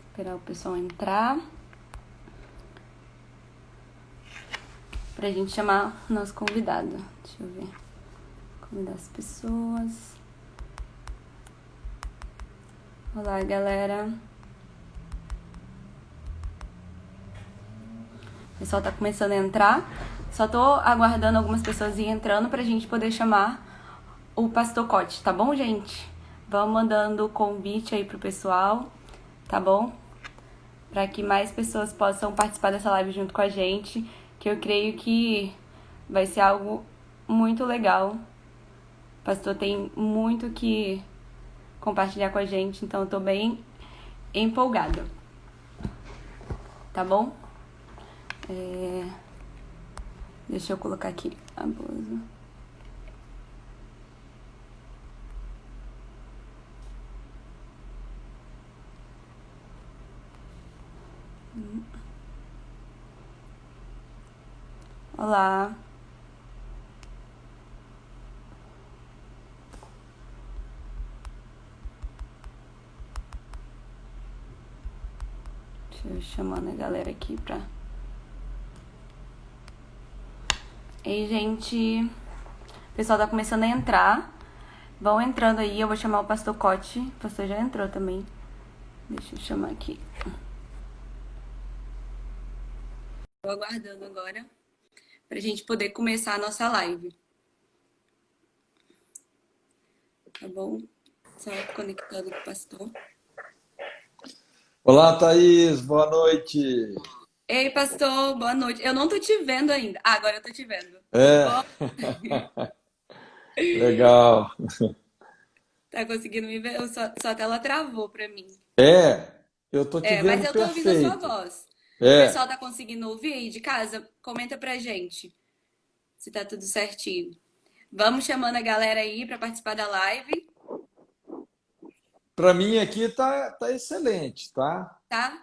Esperar o pessoal entrar. Pra gente chamar o nosso convidado. Deixa eu ver. Convidar as pessoas. Olá, galera. O pessoal tá começando a entrar. Só tô aguardando algumas pessoas ir entrando pra gente poder chamar o Pastor Cote, tá bom, gente? Vamos mandando o convite aí pro pessoal, tá bom? Pra que mais pessoas possam participar dessa live junto com a gente, que eu creio que vai ser algo muito legal. O pastor tem muito que compartilhar com a gente, então eu tô bem empolgada. Tá bom? Deixa eu colocar aqui a blusa. Olá. Deixa eu chamando a galera aqui pra... Ei, gente. O pessoal tá começando a entrar. Vão entrando aí, eu vou chamar o Pastor Cote. O pastor já entrou também. Deixa eu chamar aqui. Tô aguardando agora pra gente poder começar a nossa live. Tá bom? Só conectando com o pastor. Olá, Thaís, boa noite. Ei, pastor, boa noite. Eu não tô te vendo ainda. Ah, agora eu tô te vendo. Tudo É, bom? legal. Tá conseguindo me ver? Sua tela travou pra mim. Eu tô te Mas vendo eu tô ouvindo a sua perfeito. voz. O pessoal É, tá conseguindo ouvir aí de casa? Comenta pra gente se tá tudo certinho. Vamos chamando a galera aí pra participar da live, para mim aqui tá excelente, tá? tá?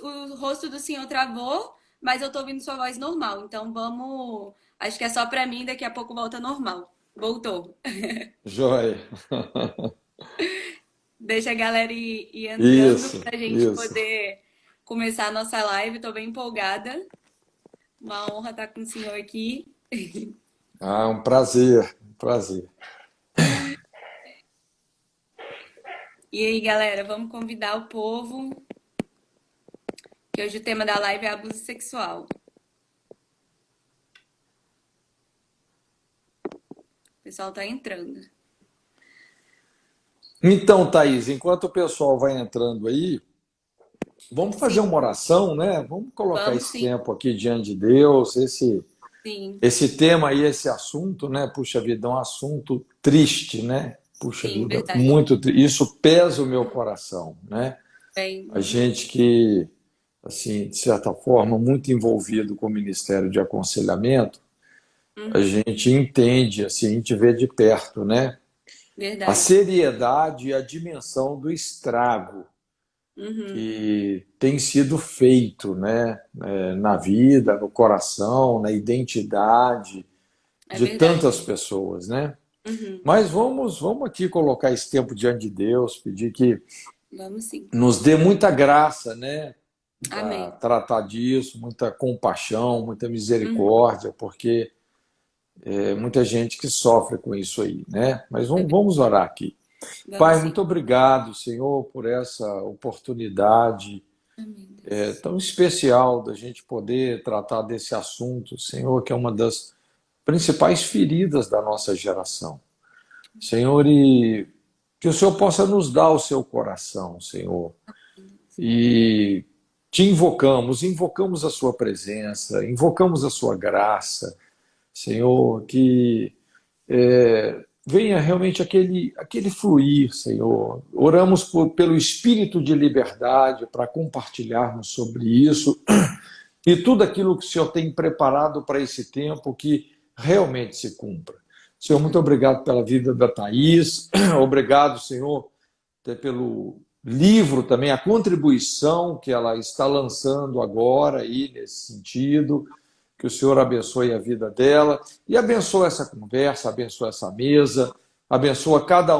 O rosto do senhor travou, mas eu tô ouvindo sua voz normal. Então vamos. Acho que é só pra mim, daqui a pouco volta normal. Voltou. Joia. Deixa a galera ir entrando Isso, pra gente isso. poder começar a nossa live. Tô bem empolgada. Uma honra estar com o senhor aqui. Ah, um prazer, um prazer. E aí, galera, vamos convidar o povo, que hoje o tema da live é abuso sexual. O pessoal tá entrando. Então, Thaís, enquanto o pessoal vai entrando aí, vamos fazer Sim, uma oração, né? Vamos colocar vamos esse sim, tempo aqui diante de Deus, sim, esse tema aí, esse assunto, né? Puxa vida, é um assunto triste, né? Puxa sim, vida, verdade. muito triste. Isso pesa o meu coração, né? Bem, A gente que, assim, de certa forma, muito envolvido com o Ministério de Aconselhamento, a uhum, gente entende, assim, a gente vê de perto, né? A verdade. seriedade e a dimensão do estrago Uhum, que tem sido feito, né? Na vida, no coração, na identidade é de verdade. tantas pessoas, né? Uhum, Mas vamos aqui colocar esse tempo diante de Deus, pedir que vamos sim. nos dê muita graça, né, para Amém. tratar disso, muita compaixão, muita Uhum, misericórdia, porque é muita gente que sofre com isso aí, né? Mas é vamos orar aqui. vamos Pai, sim. muito obrigado, Senhor, por essa oportunidade Amém, Deus. tão especial da gente poder tratar desse assunto, Senhor, que é uma das principais feridas da nossa geração. Senhor, e que o Senhor possa nos dar o seu coração, Senhor. E te invocamos a sua presença, invocamos a sua graça, Senhor, que venha realmente aquele fluir, Senhor. Oramos pelo espírito de liberdade para compartilharmos sobre isso e tudo aquilo que o Senhor tem preparado para esse tempo que realmente se cumpra. Senhor, muito obrigado pela vida da Thaís, obrigado, Senhor, até pelo livro também, a contribuição que ela está lançando agora aí nesse sentido. Que o Senhor abençoe a vida dela e abençoe essa conversa, abençoe essa mesa, abençoa cada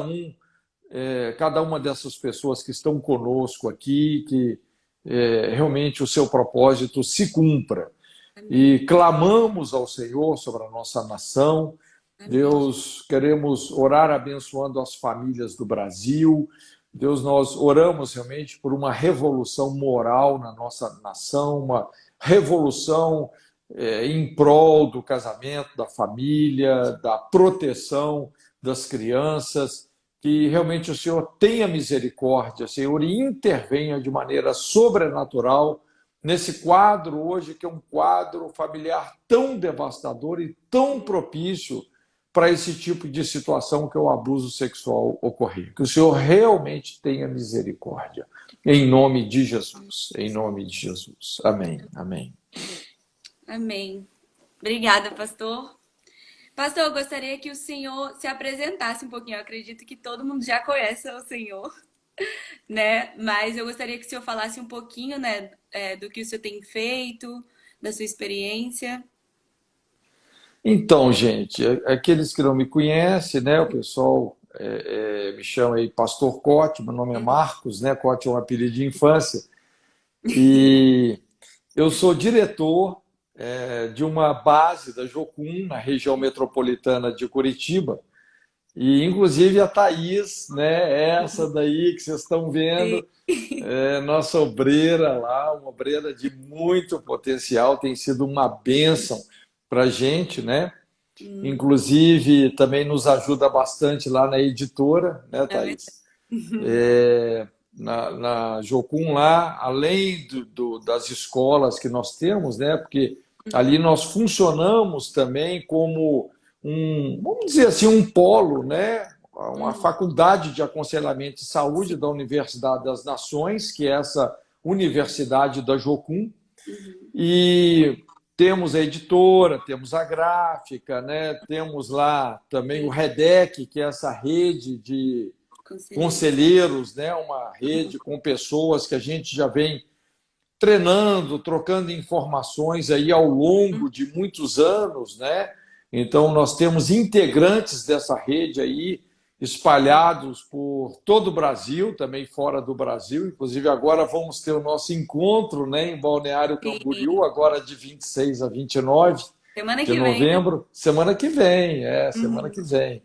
uma dessas pessoas que estão conosco aqui, que realmente o seu propósito se cumpra. E Amém. clamamos ao Senhor sobre a nossa nação. Amém. Deus, queremos orar abençoando as famílias do Brasil. Deus, nós oramos realmente por uma revolução moral na nossa nação, uma revolução em prol do casamento, da família, da proteção das crianças. Que realmente o Senhor tenha misericórdia, Senhor, e intervenha de maneira sobrenatural nesse quadro hoje, que é um quadro familiar tão devastador e tão propício para esse tipo de situação que é o abuso sexual ocorrer. Que o Senhor realmente tenha misericórdia. Em nome de Jesus. Em nome de Jesus. Amém. Amém. Amém. Obrigada, pastor. Pastor, eu gostaria que o senhor se apresentasse um pouquinho. Eu acredito que todo mundo já conhece o senhor, né? Mas eu gostaria que o senhor falasse um pouquinho, né, do que o senhor tem feito, da sua experiência. Então, gente, aqueles que não me conhecem, né, o pessoal me chama aí Pastor Cote, meu nome é Marcos, né, Cote é um apelido de infância, e eu sou diretor de uma base da Jocum, na região metropolitana de Curitiba, e inclusive a Thaís, né, essa daí que vocês estão Sim. vendo, nossa obreira lá, uma obreira de muito potencial, tem sido uma bênção para a gente, né? Hum, Inclusive, também nos ajuda bastante lá na editora, né, é verdade. Thaís? Na Jocum lá, além das escolas que nós temos, né? Porque ali nós funcionamos também como vamos dizer assim, um polo, né? Uma Hum, faculdade de aconselhamento e saúde da Universidade das Nações, que é essa universidade da Jocum, uhum. e temos a editora, temos a gráfica, né? Temos lá também o Sim, REDEC, que é essa rede de conselheiros. conselheiros, né? Uma rede com pessoas que a gente já vem treinando, trocando informações aí ao longo de muitos anos, né? Então nós temos integrantes dessa rede aí espalhados por todo o Brasil, também fora do Brasil. Inclusive agora vamos ter o nosso encontro, né, em Balneário Camboriú, Sim. agora de 26 a 29 Semana de que vem, né? novembro, semana que vem, semana que Uhum. vem.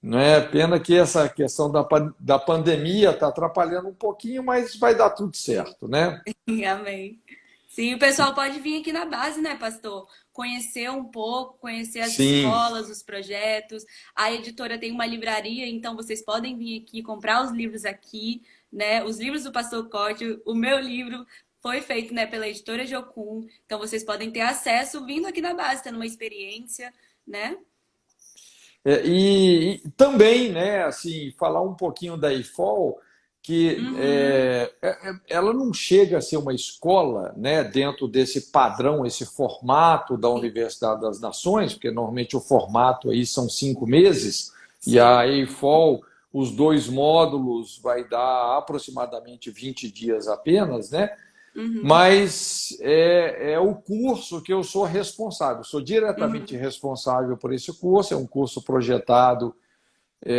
Não é pena que essa questão da pandemia está atrapalhando um pouquinho, mas vai dar tudo certo, né? Amém. Sim, o pessoal pode vir aqui na base, né, pastor? Conhecer um pouco, conhecer as Sim, escolas, os projetos. A editora tem uma livraria, então vocês podem vir aqui comprar os livros aqui, né? Os livros do Pastor Cote, o meu livro foi feito, né, pela editora Jocum. Então vocês podem ter acesso vindo aqui na base, tendo uma experiência, né? e também, né, assim, falar um pouquinho da IFOL, que Uhum. ela não chega a ser uma escola, né, dentro desse padrão, esse formato da Sim, Universidade das Nações, porque normalmente o formato aí são 5 meses, e sim. a IFOL, os 2 módulos, vai dar aproximadamente 20 dias apenas, né? Uhum. Mas é o curso que eu sou responsável, sou diretamente Uhum. responsável por esse curso, é um curso projetado,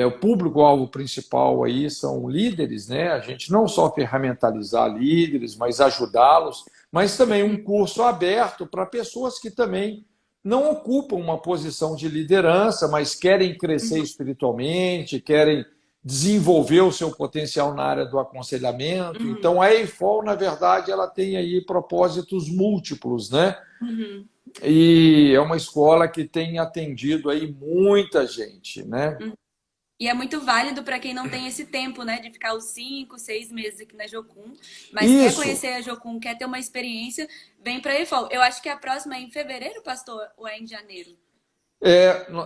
o público-alvo principal aí são líderes, né? A gente não só ferramentalizar líderes, mas ajudá-los, mas também um curso aberto para pessoas que também não ocupam uma posição de liderança, mas querem crescer espiritualmente, querem desenvolver o seu potencial na área do aconselhamento. Uhum. Então, a EIFOL, na verdade, ela tem aí propósitos múltiplos, né? Uhum. E é uma escola que tem atendido aí muita gente, né? Uhum. E é muito válido para quem não tem esse tempo, né, de ficar os 5, 6 meses aqui na Jocum, mas quer Isso, conhecer a Jocum, quer ter uma experiência, vem para a EFOL. Eu acho que a próxima é em fevereiro, pastor, ou é em janeiro?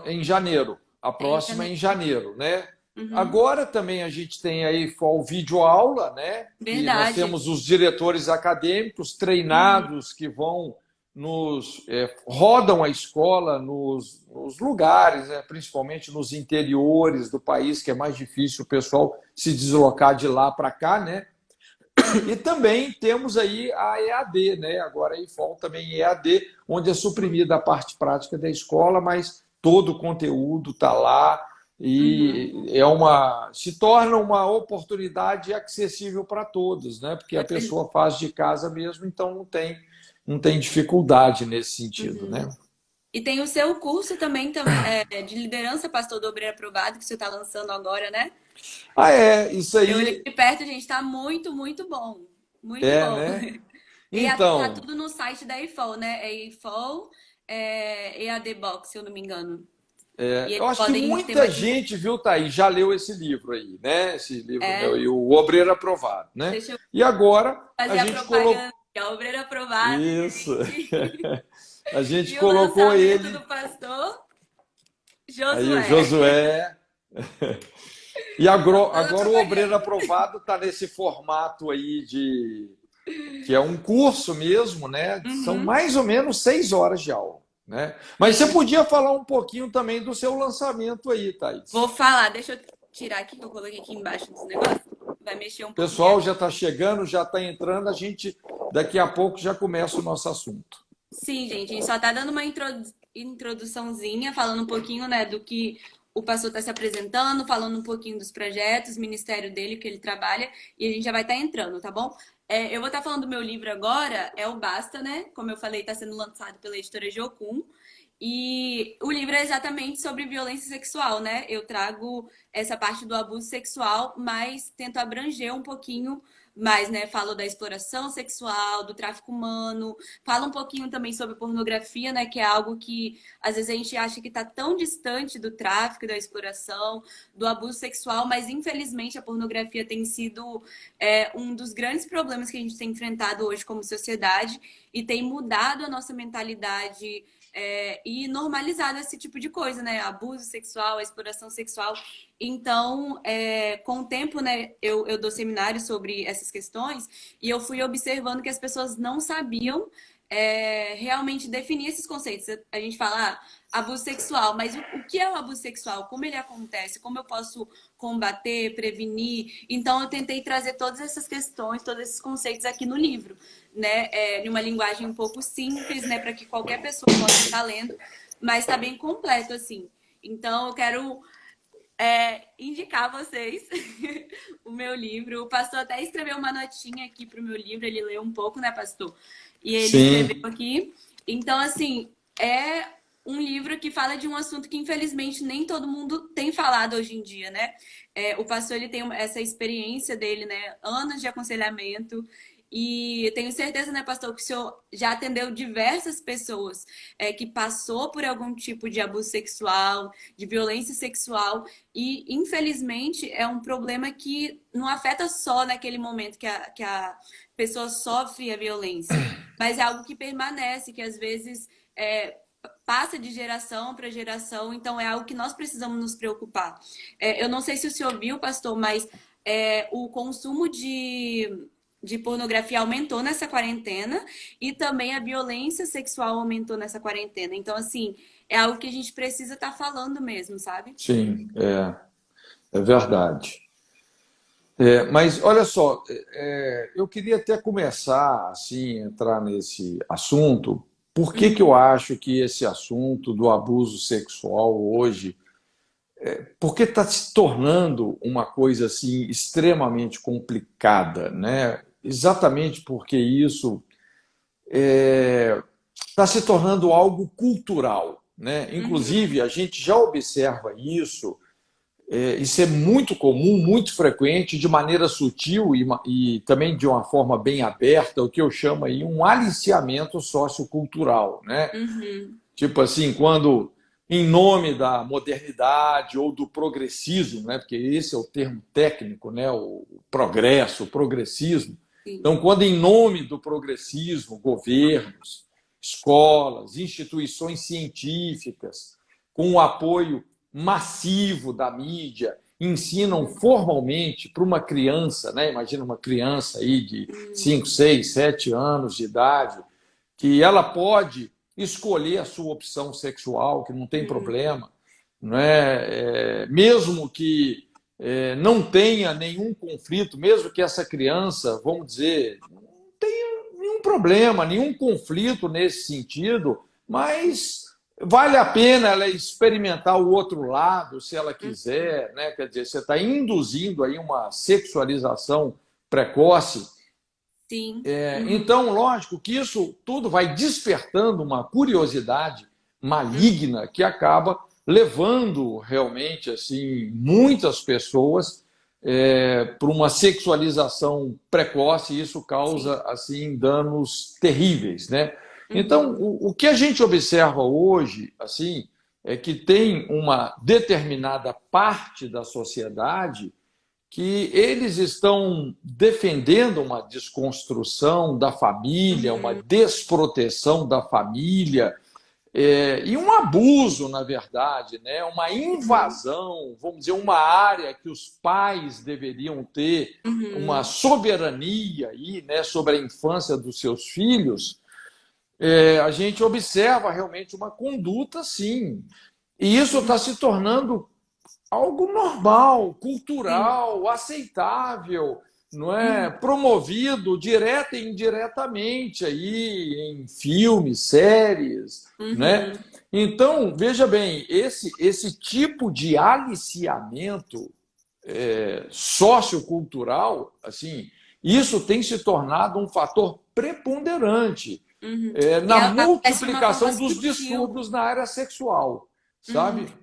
em janeiro. A É em próxima é janeiro. em janeiro, né? Uhum. Agora também a gente tem aí FOL videoaula, né? Que nós Verdade. temos os diretores acadêmicos Uhum. treinados que vão rodam a escola nos lugares, né? Principalmente nos interiores do país, que é mais difícil o pessoal se deslocar de lá para cá, né? E também temos aí a EAD, né? Agora aí FOL também EAD, onde é suprimida a parte prática da escola, mas todo o conteúdo está lá. Uhum. e se torna uma oportunidade acessível para todos, né? Porque a pessoa faz de casa mesmo, então não tem dificuldade nesse sentido, Uhum. né? E tem o seu curso também de liderança, pastor do Obreiro Aprovado, que você está lançando agora, né? Ah, isso Eu olhei aí de perto, gente, tá muito, muito bom. Muito é, bom. né? E tá Então, tudo no site da EFOL, né? É EFOL, EAD Box, se eu não me engano. E eu eles acho que podem ter muita mais gente, viu, Thaís, já leu esse livro aí, né? Esse livro meu, é, e o Obreiro Aprovado, né? deixa eu E agora a fazer a gente colocou. propaganda. É o Obreiro Aprovado, Isso. gente. A gente E o colocou lançamento do ele, pastor aí o Josué. Josué. E Só toda a agora o Obreiro propaganda. Aprovado está nesse formato aí que é um curso mesmo, né? São Uhum, mais ou menos 6 horas de aula, né? Mas você sim. podia falar um pouquinho também do seu lançamento aí, Vou Thaís. falar, deixa eu tirar aqui que eu coloquei aqui embaixo dos negócios. Vai mexer um O pouquinho pessoal aqui. já está chegando, já está entrando, a gente daqui a pouco já começa o nosso assunto. Sim, gente, a gente só tá dando uma introduçãozinha, falando um pouquinho, né, do que o pastor está se apresentando, falando um pouquinho dos projetos, ministério dele, que ele trabalha, e a gente já vai estar entrando, tá bom? Eu vou estar falando do meu livro agora, é o Basta, né? Como eu falei, está sendo lançado pela editora Jocum. E o livro é exatamente sobre violência sexual, né? Eu trago essa parte do abuso sexual, mas tento abranger um pouquinho mais, né? Falo da exploração sexual, do tráfico humano, falo um pouquinho também sobre pornografia, né? Que é algo que às vezes a gente acha que está tão distante do tráfico, da exploração, do abuso sexual, mas infelizmente a pornografia tem sido um dos grandes problemas que a gente tem enfrentado hoje como sociedade e tem mudado a nossa mentalidade e normalizado esse tipo de coisa, né? Abuso sexual, exploração sexual. Então, com o tempo, né, eu dou seminários sobre essas questões e eu fui observando que as pessoas não sabiam realmente definir esses conceitos. A gente fala abuso sexual, mas o que é o abuso sexual? Como ele acontece? Como eu posso combater, prevenir? Então, eu tentei trazer todas essas questões, todos esses conceitos aqui no livro, né? Em uma linguagem um pouco simples, né? Para que qualquer pessoa possa estar lendo, mas está bem completo, assim. Então, eu quero indicar a vocês o meu livro. O pastor até escreveu uma notinha aqui para o meu livro, ele leu um pouco, né, pastor? E ele escreveu Sim, aqui. Então, assim, é um livro que fala de um assunto que, infelizmente, nem todo mundo tem falado hoje em dia, né? O pastor, ele tem essa experiência dele, né? Anos de aconselhamento. E eu tenho certeza, né, pastor, que o senhor já atendeu diversas pessoas que passou por algum tipo de abuso sexual, de violência sexual, e infelizmente é um problema que não afeta só naquele momento que a pessoa sofre a violência, mas é algo que permanece, que às vezes passa de geração para geração, então é algo que nós precisamos nos preocupar. Eu não sei se o senhor viu, pastor, mas o consumo de pornografia aumentou nessa quarentena e também a violência sexual aumentou nessa quarentena. Então, assim, é algo que a gente precisa estar falando mesmo, sabe? sim, é verdade. Mas olha só, eu queria até começar assim, entrar nesse assunto. Por que que eu Uhum, acho que esse assunto do abuso sexual hoje, porque está se tornando uma coisa assim extremamente complicada, né? Exatamente porque isso está se tornando algo cultural, né? uhum, Inclusive, a gente já observa isso é muito comum, muito frequente, de maneira sutil e também de uma forma bem aberta, o que eu chamo aí um aliciamento sociocultural, né? uhum, Tipo assim, quando em nome da modernidade ou do progressismo, né? Porque esse é o termo técnico, né? O progresso, o progressismo. sim, Então, quando em nome do progressismo, governos, escolas, instituições científicas, com o apoio massivo da mídia, ensinam formalmente para uma criança, né? Imagina uma criança aí de uhum, 5, 6, 7 anos de idade, que ela pode escolher a sua opção sexual, que não tem uhum, problema, não é? Mesmo que não tenha nenhum conflito, mesmo que essa criança, vamos dizer, não tenha nenhum problema, nenhum conflito nesse sentido, mas vale a pena ela experimentar o outro lado, se ela quiser, né? Quer dizer, você está induzindo aí uma sexualização precoce. Sim. Então, lógico que isso tudo vai despertando uma curiosidade maligna que acaba levando realmente assim muitas pessoas para uma sexualização precoce, e isso Sim. causa assim danos terríveis, né? Então, Uhum. o que a gente observa hoje, assim, é que tem uma determinada parte da sociedade que eles estão defendendo uma desconstrução da família, uma Uhum. desproteção da família, e um abuso, na verdade, né? Uma Uhum. invasão, vamos dizer, uma área que os pais deveriam ter uma Uhum. soberania aí, né, sobre a infância dos seus filhos. A gente observa realmente uma conduta, sim. E isso está Uhum. se tornando algo normal, Sim. cultural, aceitável, não é? Uhum. Promovido direta e indiretamente aí em filmes, séries, né? Uhum. Então, veja bem, esse tipo de aliciamento sociocultural, assim, isso tem se tornado um fator preponderante Uhum. E na acontece de uma forma multiplicação dos sutil. distúrbios na área sexual, Uhum. sabe?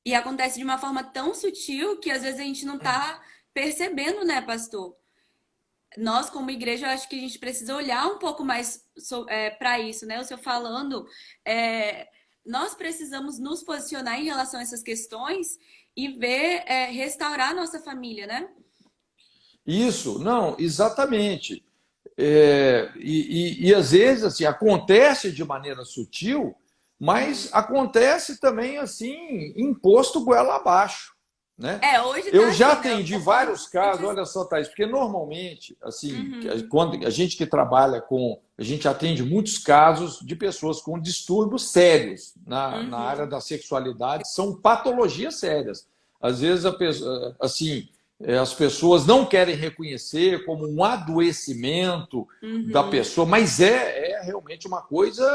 E acontece de uma forma tão sutil que às vezes a gente não tá percebendo, né, pastor? Nós, como igreja, eu acho que a gente precisa olhar um pouco mais para isso, né? O senhor falando, é, nós precisamos nos posicionar em relação a essas questões e ver, restaurar a nossa família, né? Isso, não, exatamente. E às vezes assim acontece de maneira sutil, mas Uhum. acontece também assim imposto goela abaixo, né? É, hoje Eu tá já assim, né? O atendi povo vários sente casos, assim. olha só, Thaís, porque normalmente, assim, Uhum. quando a gente que trabalha com, a gente atende muitos casos de pessoas com distúrbios sérios na área Uhum. da sexualidade, são patologias sérias. Às vezes, assim, as pessoas não querem reconhecer como um adoecimento da Uhum. pessoa, mas é realmente uma coisa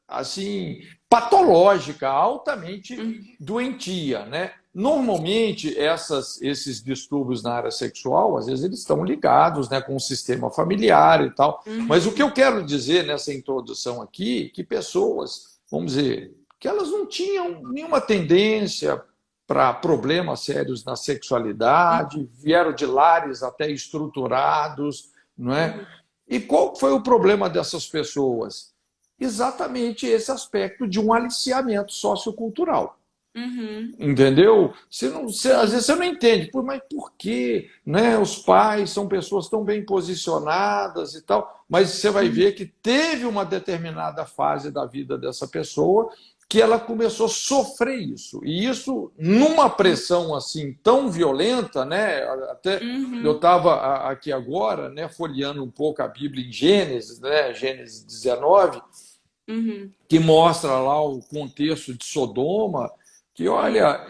assim patológica, altamente Uhum. doentia, né? Normalmente esses distúrbios na área sexual, às vezes eles estão ligados, né, com o sistema familiar e tal. Mas o que Uhum. eu quero dizer nessa introdução aqui, que pessoas, vamos dizer, que elas não tinham nenhuma tendência para problemas sérios na sexualidade, vieram de lares até estruturados, não é? Uhum. E qual foi o problema dessas pessoas? Exatamente esse aspecto de um aliciamento sociocultural. Uhum. Entendeu? Às vezes Sim. você não entende, mas por que, né? Os pais são pessoas tão bem posicionadas e tal, mas você vai Uhum. ver que teve uma determinada fase da vida dessa pessoa que ela começou a sofrer isso. E isso, numa pressão assim tão violenta, né? Até eu Uhum. estava aqui agora, né, folheando um pouco a Bíblia em Gênesis, né? Gênesis 19, Uhum. que mostra lá o contexto de Sodoma, que, Uhum. olha,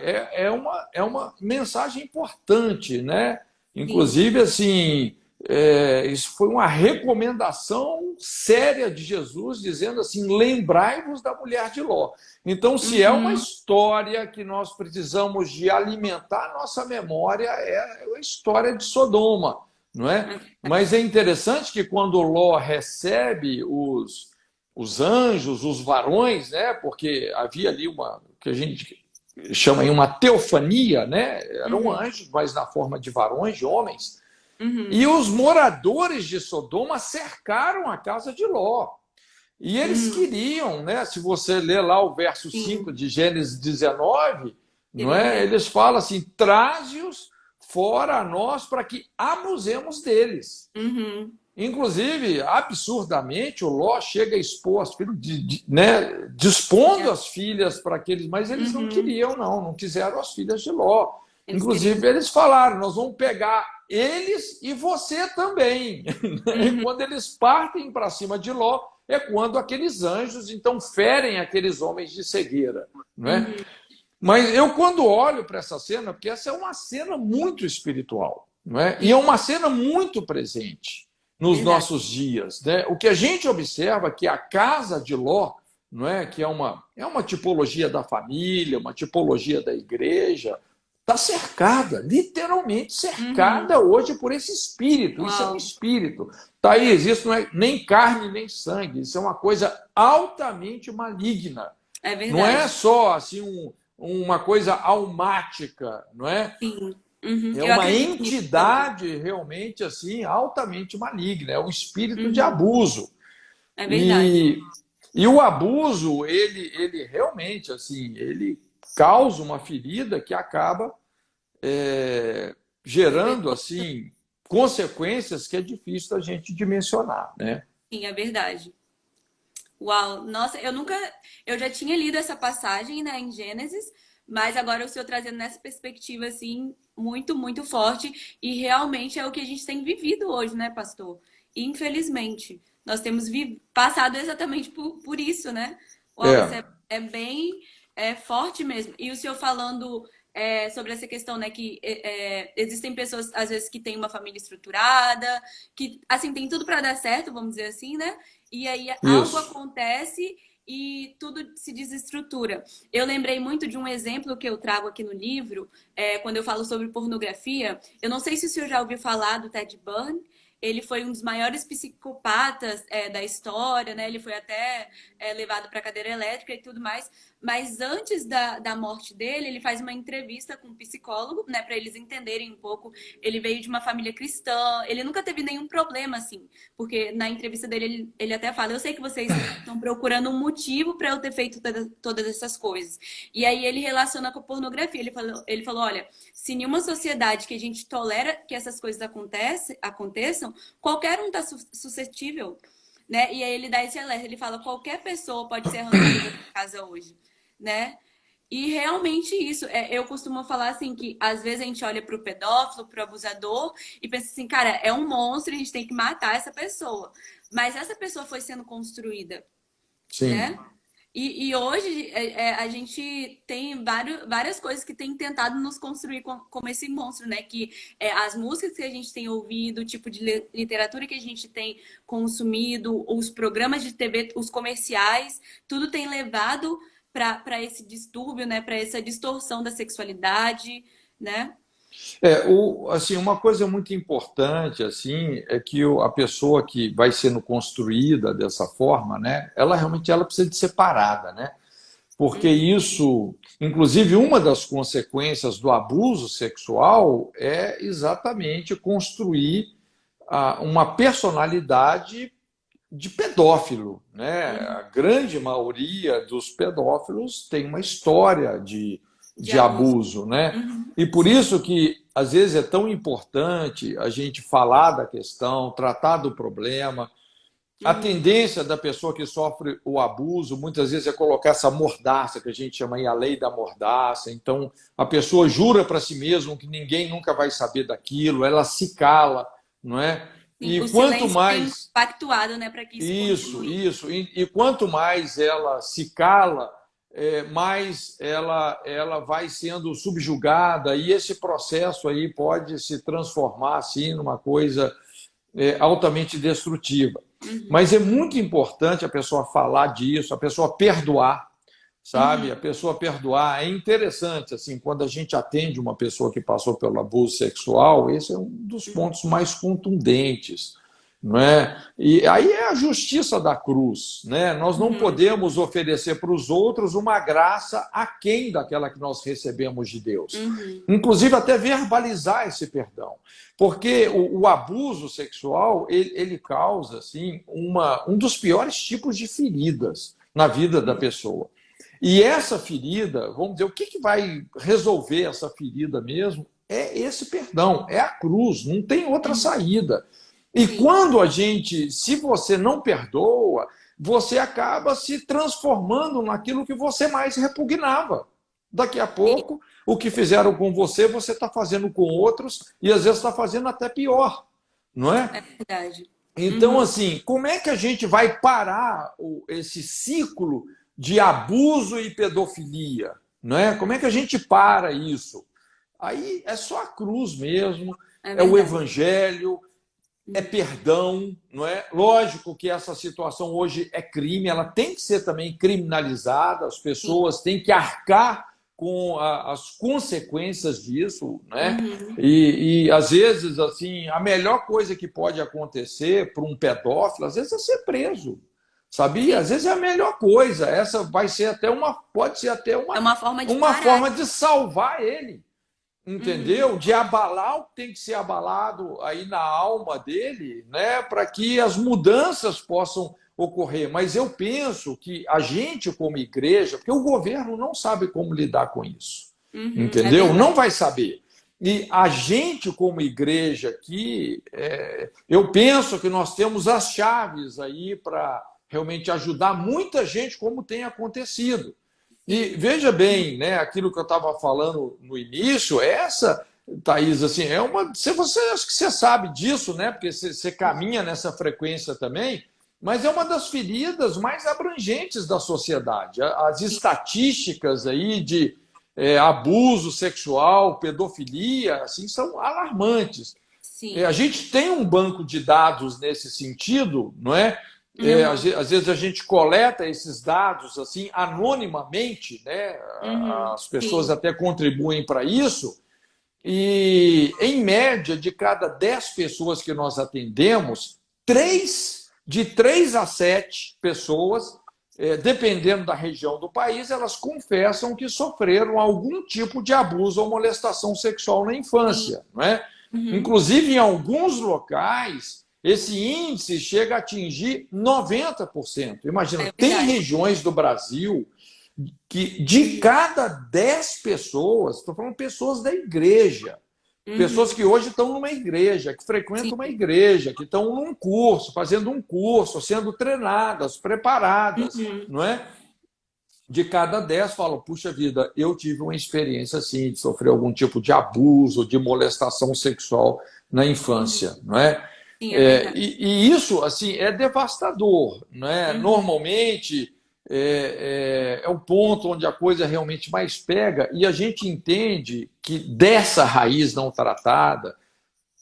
é uma mensagem importante, né? Sim. Inclusive, assim, isso foi uma recomendação séria de Jesus, dizendo assim: lembrai-vos da mulher de Ló. Então, se é uma Uhum. história que nós precisamos de alimentar a nossa memória, é a história de Sodoma, não é? Mas é interessante que quando Ló recebe os anjos, os varões, né? Porque havia ali uma que a gente chama aí uma teofania, né? Eram Uhum. anjos, mas na forma de varões, de homens. Uhum. E os moradores de Sodoma cercaram a casa de Ló. E eles Uhum. queriam, né? Se você ler lá o verso 5 Sim. de Gênesis 19, não Eles é? iam. Eles falam assim: traze-os fora a nós para que abusemos deles. Uhum. Inclusive, absurdamente, o Ló chega a expor as filhas, né, dispondo as filhas para aqueles, mas eles não Uhum. queriam, não quiseram as filhas de Ló. Eles queriam. Inclusive, eles falaram: nós vamos pegar eles e você também. E Uhum. quando eles partem para cima de Ló, é quando aqueles anjos então ferem aqueles homens de cegueira, não é? Uhum. Mas eu, quando olho para essa cena, porque essa é uma cena muito espiritual, não é? E é Sim. uma cena muito presente nos Verdade. nossos dias, né? O que a gente observa é que a casa de Ló não é? Que é uma tipologia da família, uma tipologia da igreja, está cercada, literalmente Uhum. cercada hoje por esse espírito. Isso é um Uau. espírito. Thaís, isso não é nem carne nem sangue, isso é uma coisa altamente maligna. É Não é verdade. só assim uma coisa almática, não é? Sim. Uhum. É Eu uma acredito nisso também. entidade realmente assim altamente maligna, é um espírito de Uhum. abuso. É verdade. E, e o abuso, ele realmente assim, ele causa uma ferida que acaba gerando assim consequências que é difícil da gente dimensionar, né? Sim, é verdade. Uau, nossa, eu já tinha lido essa passagem, né, em Gênesis, mas agora o senhor trazendo nessa perspectiva, assim, muito, muito forte, e realmente é o que a gente tem vivido hoje, né, pastor? Infelizmente, nós temos passado exatamente por isso, né? Uau, isso É, é bem forte mesmo. E o senhor falando sobre essa questão, né, que existem pessoas, às vezes, que têm uma família estruturada, que, assim, tem tudo para dar certo, vamos dizer assim, né? E aí algo isso. acontece e tudo se desestrutura. Eu lembrei muito de um exemplo que eu trago aqui no livro, quando eu falo sobre pornografia. Eu não sei se o senhor já ouviu falar do Ted Bundy. Ele foi um dos maiores psicopatas da história, né? Ele foi até levado para cadeira elétrica e tudo mais. Mas antes da morte dele, ele faz uma entrevista com um psicólogo, né? Para eles entenderem um pouco. Ele veio de uma família cristã. Ele nunca teve nenhum problema, assim. Porque na entrevista dele, ele até fala: eu sei que vocês estão procurando um motivo para eu ter feito todas essas coisas. E aí ele relaciona com a pornografia. Ele falou: olha, se em uma sociedade que a gente tolera que essas coisas aconteçam, qualquer um está suscetível. Né? E aí ele dá esse alerta. Ele fala: qualquer pessoa pode ser arrancada da casa hoje. Né? E realmente isso, eu costumo falar assim que às vezes a gente olha para o pedófilo, para o abusador e pensa assim, cara, é um monstro, a gente tem que matar essa pessoa. Mas essa pessoa foi sendo construída, Sim. né? E hoje a gente tem várias coisas que têm tentado nos construir como esse monstro, né? Que as músicas que a gente tem ouvido, o tipo de literatura que a gente tem consumido, os programas de TV, os comerciais, tudo tem levado para esse distúrbio, né? Para essa distorção da sexualidade, né? Assim, uma coisa muito importante assim é que a pessoa que vai sendo construída dessa forma, né, ela realmente ela precisa de ser parada, né? Porque Uhum, isso, inclusive, uma das consequências do abuso sexual é exatamente construir uma personalidade de pedófilo, né? A uhum. grande maioria dos pedófilos tem uma história De de abuso. abuso, né? Uhum, E por sim. isso que às vezes é tão importante a gente falar da questão, tratar do problema. A Uhum, tendência da pessoa que sofre o abuso muitas vezes é colocar essa mordaça que a gente chama aí a lei da mordaça. Então a pessoa jura para si mesma que ninguém nunca vai saber daquilo, ela se cala, não é? sim. E O quanto silêncio tem mais pactuado, né, para que isso continue. isso. E quanto mais ela se cala, mais ela vai sendo subjugada e esse processo aí pode se transformar assim numa coisa altamente destrutiva. Uhum, Mas é muito importante a pessoa falar disso, a pessoa perdoar, sabe? A uhum, pessoa perdoar. É interessante, assim, quando a gente atende uma pessoa que passou pelo abuso sexual, esse é um dos uhum, pontos mais contundentes, não é? E aí é a justiça da cruz, né? Nós não uhum, podemos oferecer para os outros uma graça aquém daquela que nós recebemos de Deus. uhum. Inclusive até verbalizar esse perdão. Porque o abuso sexual, ele causa assim, um dos piores tipos de feridas na vida da pessoa. E essa ferida, vamos dizer, o que vai resolver essa ferida mesmo? É esse perdão, é a cruz, não tem outra Uhum. saída. E Sim, quando a gente, se você não perdoa, você acaba se transformando naquilo que você mais repugnava. Daqui a sim, pouco, o que fizeram com você, você está fazendo com outros e às vezes está fazendo até pior, não é? é verdade. Então, Uhum. assim, como é que a gente vai parar esse ciclo de abuso e pedofilia? Não é? Como é que a gente para isso? Aí é só a cruz mesmo, É é o verdade. evangelho, é perdão, não é? Lógico que essa situação hoje é crime, ela tem que ser também criminalizada, as Sim. pessoas têm que arcar com as consequências disso, né? Uhum. E às vezes, assim, a melhor coisa que pode acontecer para um pedófilo, às vezes, é ser preso, sabia? Sim. Às vezes é a melhor coisa. Essa vai ser até pode ser até É uma forma de uma parar. forma de salvar ele. Uhum. Entendeu? De abalar o que tem que ser abalado aí na alma dele, né? Para que as mudanças possam ocorrer. Mas eu penso que a gente, como igreja, porque o governo não sabe como lidar com isso, Uhum. É entendeu? Não verdade. vai saber. E a gente, como igreja aqui, eu penso que nós temos as chaves aí para realmente ajudar muita gente, como tem acontecido. E Sim. veja bem, né, aquilo que eu estava falando no início, essa, Thaís, assim, é uma. Você acho que você sabe disso, né? Porque você caminha nessa frequência também, mas é uma das feridas mais abrangentes da sociedade. As Sim. estatísticas aí de abuso sexual, pedofilia, assim, são alarmantes. A Sim. gente tem um banco de dados nesse sentido, não é? Uhum. Às vezes a gente coleta esses dados assim anonimamente, né? Uhum. As pessoas Sim. até contribuem para isso, e em média, de cada 10 pessoas que nós atendemos, de 3 a 7 pessoas, dependendo da região do país, elas confessam que sofreram algum tipo de abuso ou molestação sexual na Sim. infância, não é? Uhum. Inclusive, em alguns locais, esse índice chega a atingir 90%. Imagina, É tem verdade. regiões do Brasil que de cada 10 pessoas, estou falando pessoas da igreja, pessoas Uhum. que hoje estão numa igreja, que Sim. frequentam uma igreja, que estão num curso, fazendo um curso, sendo treinadas, preparadas, Uhum. não é? De cada 10 falam, puxa vida, eu tive uma experiência assim, de sofrer algum tipo de abuso, de molestação sexual na Uhum. infância, não é? Sim, é verdade. E isso assim é devastador, não é? Uhum. Normalmente é o ponto onde a coisa realmente mais pega e a gente entende que dessa raiz não tratada,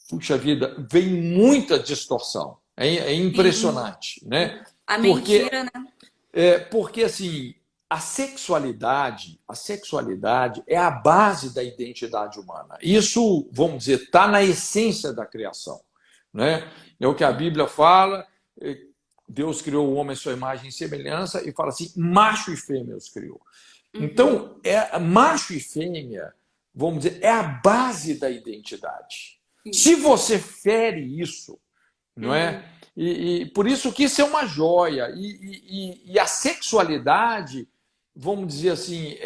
puxa vida, vem muita distorção. É Sim. impressionante, né? A Porque mentira, né? porque assim, a sexualidade é a base da identidade humana. Isso, vamos dizer, está na essência da criação, né? É o que a Bíblia fala. Deus criou o homem à sua imagem e semelhança e fala assim: macho e fêmea os criou. Uhum. Então, macho e fêmea, vamos dizer, é a base da identidade. Sim. Se você fere isso, não é? Uhum. E por isso que isso é uma joia. E a sexualidade, vamos dizer assim,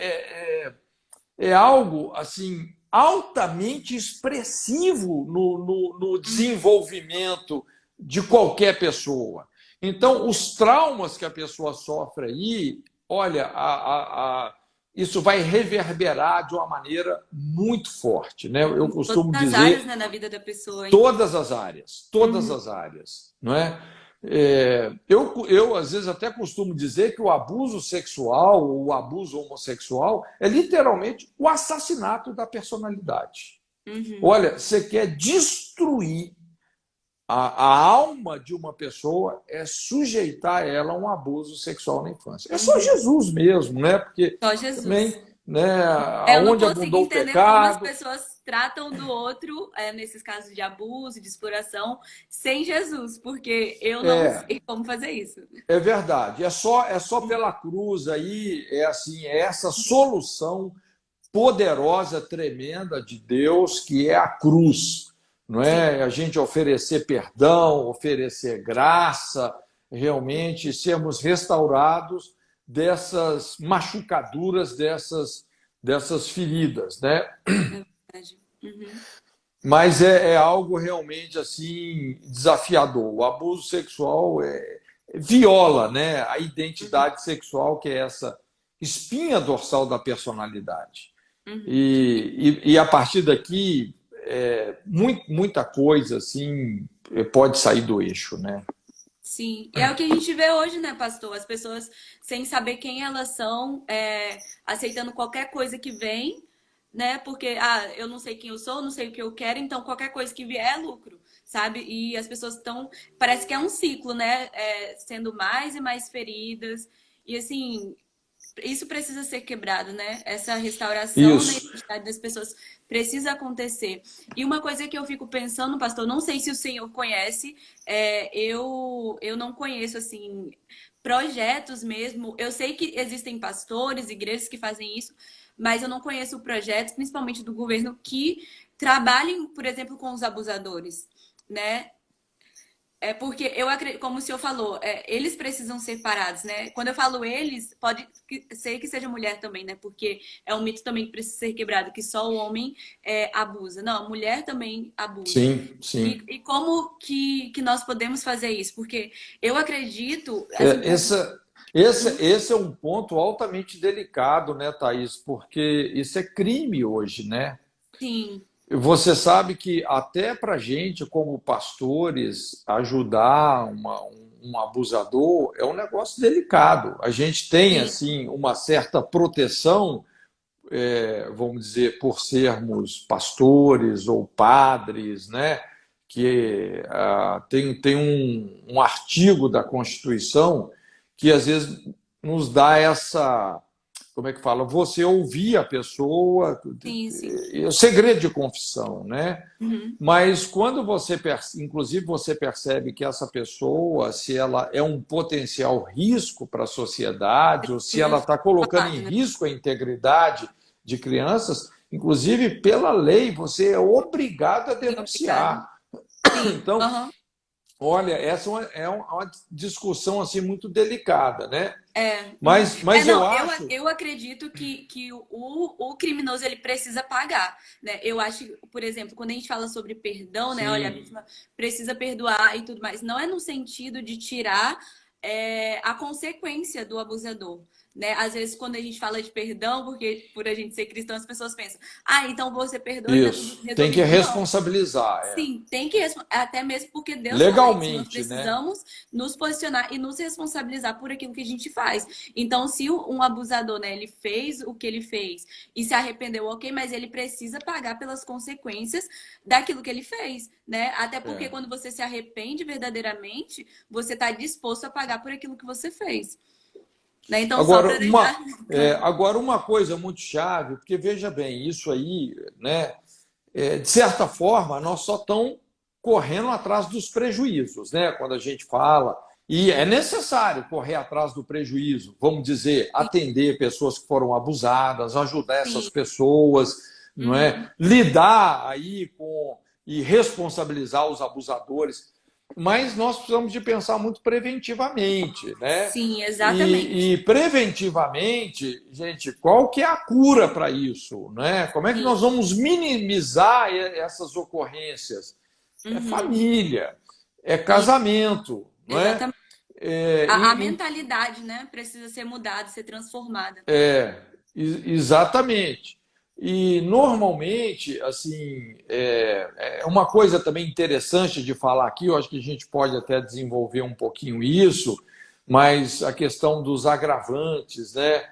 é algo assim altamente expressivo no Uhum. desenvolvimento de qualquer pessoa. Então, os traumas que a pessoa sofre aí, olha, isso vai reverberar de uma maneira muito forte, né? Eu Em todas costumo as áreas, dizer né, da vida da pessoa, hein? todas Uhum. as áreas, não é? Eu, às vezes, até costumo dizer que o abuso sexual, o abuso homossexual, é literalmente o assassinato da personalidade. Uhum. Olha, você quer destruir a alma de uma pessoa, é sujeitar ela a um abuso sexual na infância. É só Uhum. Jesus mesmo, né? Porque Só também, Jesus. né, Eu não aonde consigo abundou o entender como as pecado, pessoas tratam do outro, nesses casos de abuso, de exploração, sem Jesus, porque eu não é, sei como fazer isso. É verdade. É só pela cruz aí, é assim, é essa solução poderosa, tremenda de Deus, que é a cruz, não Sim. é? A gente oferecer perdão, oferecer graça, realmente sermos restaurados dessas machucaduras, dessas feridas, né? É verdade. Uhum. Mas é algo realmente assim desafiador. O abuso sexual viola, né, a Uhum. identidade sexual, que é essa espinha dorsal da personalidade. Uhum. E a partir daqui, muita coisa assim pode sair do eixo, né? Sim, e é o que a gente vê hoje, né, pastor? As pessoas sem saber quem elas são, aceitando qualquer coisa que vem, né? Porque, eu não sei quem eu sou, não sei o que eu quero, então qualquer coisa que vier é lucro. sabe? E as pessoas estão, parece que é um ciclo, né? Sendo mais e mais feridas. E assim, isso precisa ser quebrado, né? Essa restauração da Isso. identidade das pessoas precisa acontecer. E uma coisa que eu fico pensando, pastor, não sei se o senhor conhece, eu não conheço, assim, projetos mesmo. Eu sei que existem pastores, igrejas que fazem isso, mas eu não conheço projetos, principalmente do governo, que trabalhem, por exemplo, com os abusadores, né? Porque eu acredito, como o senhor falou, eles precisam ser parados, né? Quando eu falo eles, pode ser que seja mulher também, né? Porque é um mito também que precisa ser quebrado, que só o homem abusa. Não, a mulher também abusa. Sim, sim. E como que nós podemos fazer isso? Porque eu acredito, assim, É, esse é um ponto altamente delicado, né, Thaís? Porque isso é crime hoje, né? sim, Você sabe que até para a gente, como pastores, ajudar um abusador é um negócio delicado. A gente tem, sim, assim, uma certa proteção, vamos dizer, por sermos pastores ou padres, né? Que tem um artigo da Constituição que às vezes nos dá essa, como é que fala? Você ouvir a pessoa, sim, sim. o segredo de confissão, né? Uhum. Mas quando inclusive você percebe que essa pessoa, se ela é um potencial risco para a sociedade, ou se ela Precisa está colocando falar, em né? risco a integridade de crianças, inclusive pela lei, você é obrigado a Sim, obrigada. denunciar. Sim, Então, aham. olha, essa é uma discussão assim muito delicada, né? Uhum. Mas eu Não, acho. eu acredito que o criminoso ele precisa pagar, né? Eu acho, por exemplo, quando a gente fala sobre perdão, né? Olha, a Sim, vítima precisa perdoar e tudo mais. Não é no sentido de tirar a consequência do abusador, né? Às vezes, quando a gente fala de perdão, porque por a gente ser cristão, as pessoas pensam, então você perdoa e tá tudo isso. Tem que resolvido. Não. responsabilizar, Sim, tem que até mesmo porque Deus fala isso. Nós legalmente, né? precisamos nos posicionar e nos responsabilizar por aquilo que a gente faz. Então, se um abusador, né, ele fez o que ele fez e se arrependeu, ok, mas ele precisa pagar pelas consequências daquilo que ele fez, né? Até porque É. quando você se arrepende verdadeiramente, você está disposto a pagar por aquilo que você fez, né? Então, só Agora, para deixar claro. agora, uma coisa muito chave, porque veja bem, isso aí, né, de certa forma, nós só estamos correndo atrás dos prejuízos, né? Quando a gente fala, e é necessário correr atrás do prejuízo, vamos dizer, Sim, atender pessoas que foram abusadas, ajudar essas sim. pessoas, não é? Uhum. Lidar aí com e responsabilizar os abusadores. Mas nós precisamos de pensar muito preventivamente, né? Sim, E exatamente. preventivamente, gente, qual que é a cura para isso, né? Como é que nós Sim. vamos minimizar essas ocorrências? É Uhum. família, é Isso, casamento, não é? exatamente. É, A e- e- mentalidade, né, precisa ser mudada, ser transformada. exatamente. E normalmente, assim, é uma coisa também interessante de falar aqui, eu acho que a gente pode até desenvolver um pouquinho isso, mas a questão dos agravantes, né?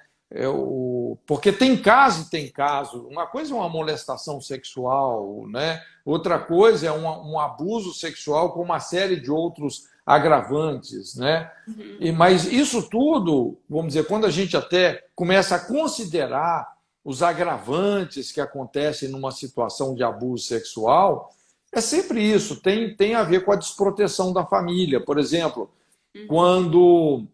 Porque tem caso e tem caso. Uma coisa é uma molestação sexual, né? Outra coisa é um abuso sexual com uma série de outros agravantes, né? Uhum. Mas isso tudo, vamos dizer, quando a gente até começa a considerar os agravantes que acontecem numa situação de abuso sexual, é sempre isso, tem a ver com a desproteção da família. Por exemplo, Uhum. quando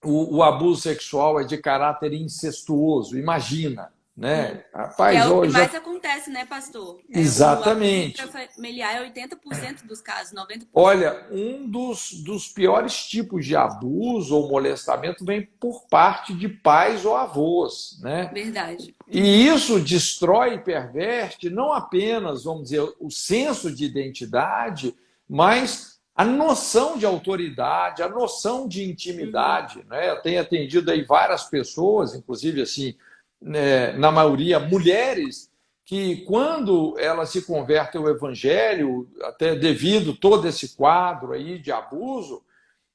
o abuso sexual é de caráter incestuoso, imagina, Sim. né? Que é Rapaz, o que hoje mais acontece, né, pastor? O abuso exatamente. intrafamiliar é 80% dos casos, 90%. Olha, um dos piores tipos de abuso ou molestamento vem por parte de pais ou avós, né? Verdade. E isso destrói e perverte não apenas, vamos dizer, o senso de identidade, mas a noção de autoridade, a noção de Uhum. intimidade, né? Eu tenho atendido aí várias pessoas, inclusive assim, né, na maioria mulheres, que quando elas se convertem ao evangelho, até devido todo esse quadro aí de abuso,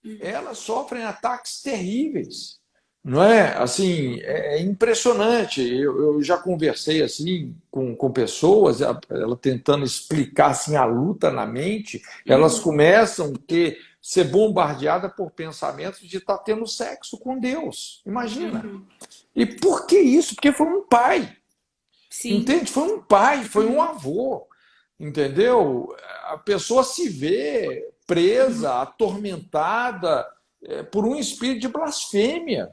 Uhum. elas sofrem ataques terríveis. Não é? Assim, é impressionante. Eu já conversei assim com pessoas, ela tentando explicar assim, a luta na mente, elas Uhum, começam a ser bombardeada por pensamentos de estar tendo sexo com Deus. Imagina. uhum. E por que isso? Porque foi um pai, Sim. entende? Foi um pai, foi um Uhum, avô, entendeu? A pessoa se vê uhum. presa, atormentada por um espírito de blasfêmia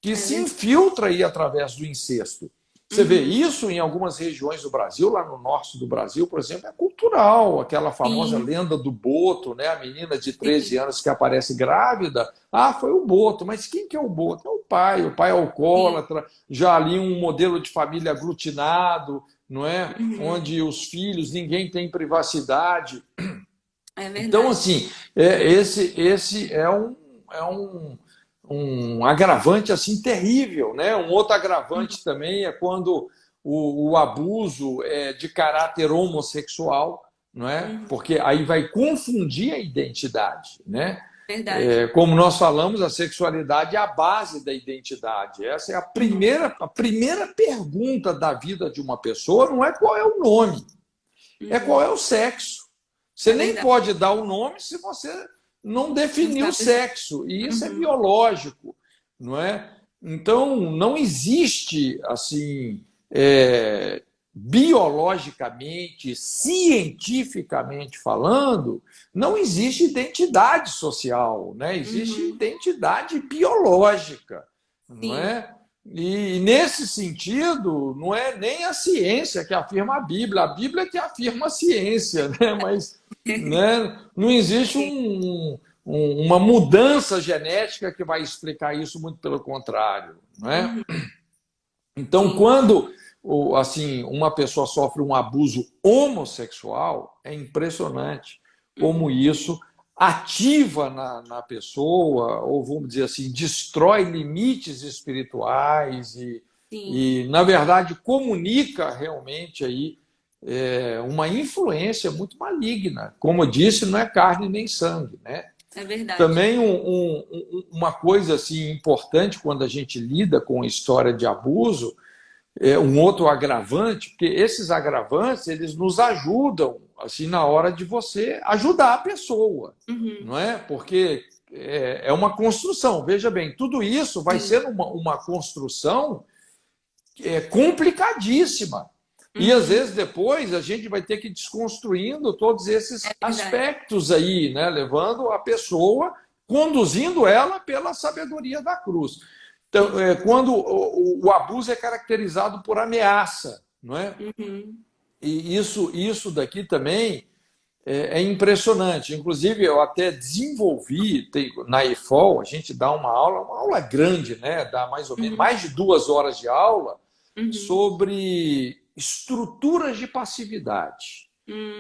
que É se verdade. infiltra aí através do incesto. Você vê Uhum. isso em algumas regiões do Brasil, lá no norte do Brasil, por exemplo, é cultural, aquela famosa Sim, lenda do Boto, né? A menina de 13 sim, anos que aparece grávida. Ah, foi o Boto, mas quem que é o Boto? É o pai sim. alcoólatra, já ali um modelo de família aglutinado, não é? Uhum. Onde os filhos, ninguém tem privacidade. É Então, verdade. assim, esse é um agravante assim terrível, né? Um outro Uhum. agravante também é quando o abuso é de caráter homossexual, não é? Uhum. Porque aí vai confundir a identidade, né? Verdade. Como nós falamos, a sexualidade é a base da identidade. Essa é Uhum. a primeira pergunta da vida de uma pessoa, não é qual é o nome, é qual Uhum. é o sexo. Você É nem verdade. pode dar o nome se você não Não definiu o sabe. sexo. E isso é Uhum. biológico, não é? Então, não existe assim, biologicamente, cientificamente falando, não existe identidade social, né? Existe Uhum. identidade biológica, não Sim. é? E nesse sentido, não é nem a ciência que afirma a Bíblia que afirma a ciência, né? Mas, né, não existe Sim. uma mudança genética que vai explicar isso, muito pelo contrário, não é? Uhum. Então, Sim. quando assim uma pessoa sofre um abuso homossexual, é impressionante como Uhum. isso ativa na pessoa, ou vamos dizer assim, destrói limites espirituais Sim. e na verdade, comunica realmente aí uma influência muito maligna. Como eu disse, não é carne nem sangue, né? É verdade. Também uma coisa assim importante quando a gente lida com a história de abuso é um outro agravante, porque esses agravantes eles nos ajudam assim na hora de você ajudar a pessoa, Uhum. não é? Porque é uma construção. Veja bem, tudo isso vai Sim. ser uma construção complicadíssima. E às Uhum. vezes depois a gente vai ter que ir desconstruindo todos É esses verdade. aspectos aí, né? Levando a pessoa, conduzindo ela pela sabedoria da cruz. Então, Sim. quando o abuso é caracterizado por ameaça, não é? Uhum. E isso daqui também é impressionante. Inclusive, eu até desenvolvi, na EFOL, a gente dá uma aula grande, né? Dá mais ou menos Uhum. mais de 2 horas de aula Uhum. sobre estruturas de passividade.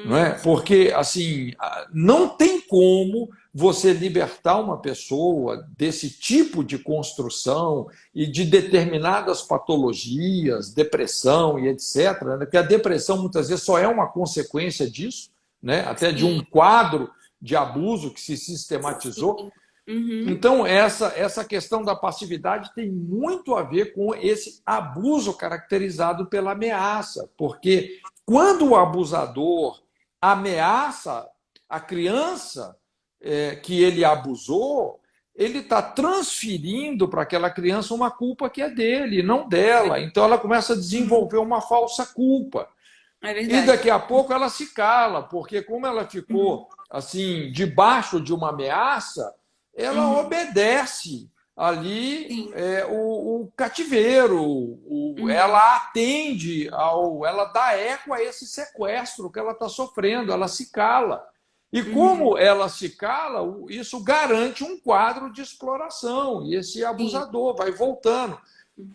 Não é? Sim. Porque assim, não tem como você libertar uma pessoa desse tipo de construção e de determinadas patologias, depressão e etc. Né? Porque a depressão muitas vezes só é uma consequência disso, né? Até de Sim. um quadro de abuso que se sistematizou. Sim. Uhum. Então, essa questão da passividade tem muito a ver com esse abuso caracterizado pela ameaça, porque quando o abusador ameaça a criança que ele abusou, ele está transferindo para aquela criança uma culpa que é dele, não dela. Então, ela começa a Uhum. desenvolver uma falsa culpa. É E verdade. daqui a pouco ela se cala, porque como ela Uhum. ficou assim debaixo de uma ameaça, ela Uhum. obedece ali Sim. o cativeiro, Uhum. ela atende ela dá eco a esse sequestro que ela está sofrendo, ela se cala. E Uhum. como ela se cala, isso garante um quadro de exploração, e esse Sim. abusador vai voltando.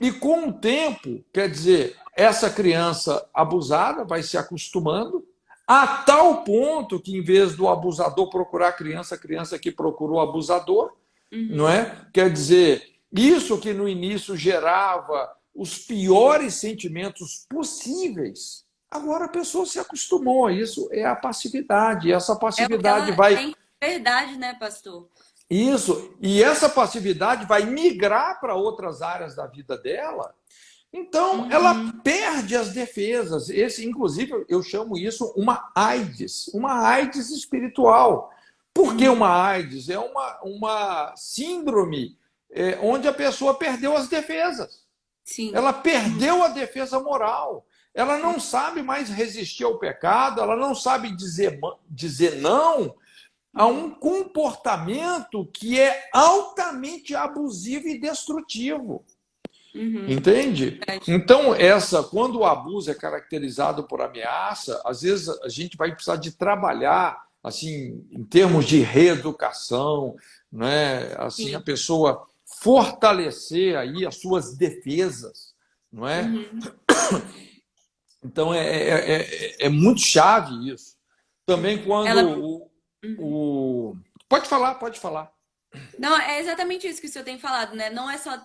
E com o tempo, quer dizer, essa criança abusada vai se acostumando a tal ponto que, em vez do abusador procurar a criança que procurou o abusador, não Uhum. é? Quer dizer, isso que no início gerava os piores sentimentos possíveis, agora a pessoa se acostumou. Isso é a passividade. E essa É o que passividade ela vai. tem de verdade, né, pastor? Isso, e essa passividade vai migrar para outras áreas da vida dela. Então, ela Uhum. perde as defesas. Esse, inclusive, eu chamo isso uma AIDS espiritual. Por que Uhum. uma AIDS? É uma síndrome onde a pessoa perdeu as defesas. Sim. Ela perdeu a defesa moral. Ela não sabe mais resistir ao pecado, ela não sabe dizer não a um comportamento que é altamente abusivo e destrutivo. Uhum. Entende? Verdade. Então, quando o abuso é caracterizado por ameaça, às vezes a gente vai precisar de trabalhar assim, em termos de reeducação, né? Assim, a Sim. pessoa fortalecer aí as suas defesas, não é? Uhum. Então é muito chave isso. Também quando Ela. Uhum. pode falar, pode falar. Não, é exatamente isso que o senhor tem falado, né? Não é só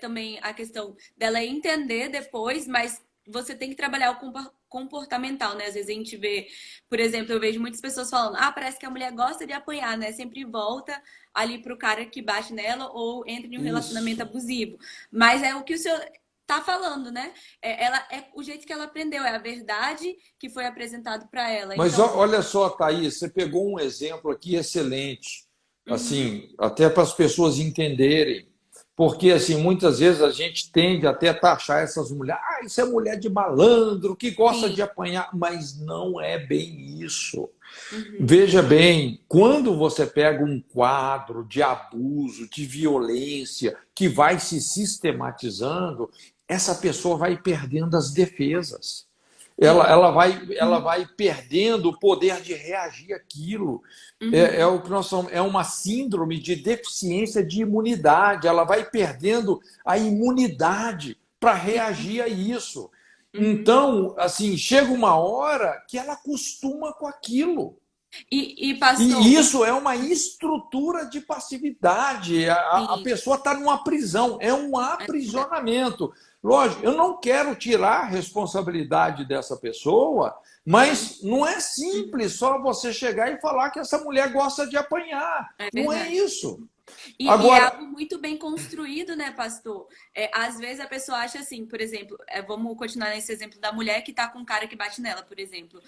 também a questão dela entender depois, mas você tem que trabalhar o comportamental, né? Às vezes a gente vê, por exemplo, eu vejo muitas pessoas falando, parece que a mulher gosta de apanhar, né? Sempre volta ali pro cara que bate nela ou entra em um relacionamento Isso. abusivo. Mas é o que o senhor tá falando, né? Ela é o jeito que ela aprendeu, é a verdade que foi apresentado para ela. Mas Então, olha só, Thaís, você pegou um exemplo aqui excelente, uhum, assim, até para as pessoas entenderem, porque assim, muitas vezes a gente tende até a taxar essas mulheres, isso é mulher de malandro, que gosta sim, de apanhar, mas não é bem isso. uhum, Veja bem, quando você pega um quadro de abuso, de violência, que vai se sistematizando, essa pessoa vai perdendo as defesas. sim, Ela vai perdendo o poder de reagir àquilo. uhum, O que nós chamamos, é uma síndrome de deficiência de imunidade. Ela vai perdendo a imunidade para sim, reagir a isso. uhum. Então, assim, chega uma hora que ela acostuma com aquilo. Pastor, E isso é uma estrutura de passividade. A sim, pessoa está numa prisão, é um é verdade. aprisionamento. Lógico, eu não quero tirar a responsabilidade dessa pessoa, Uhum, mas não é uhum, simples só você chegar e falar que essa mulher gosta de apanhar. é Não é verdade. isso. E é Agora, algo muito bem construído, né, pastor? Às vezes a pessoa acha assim, por exemplo, vamos continuar nesse exemplo da mulher que tá com um cara que bate nela, por exemplo.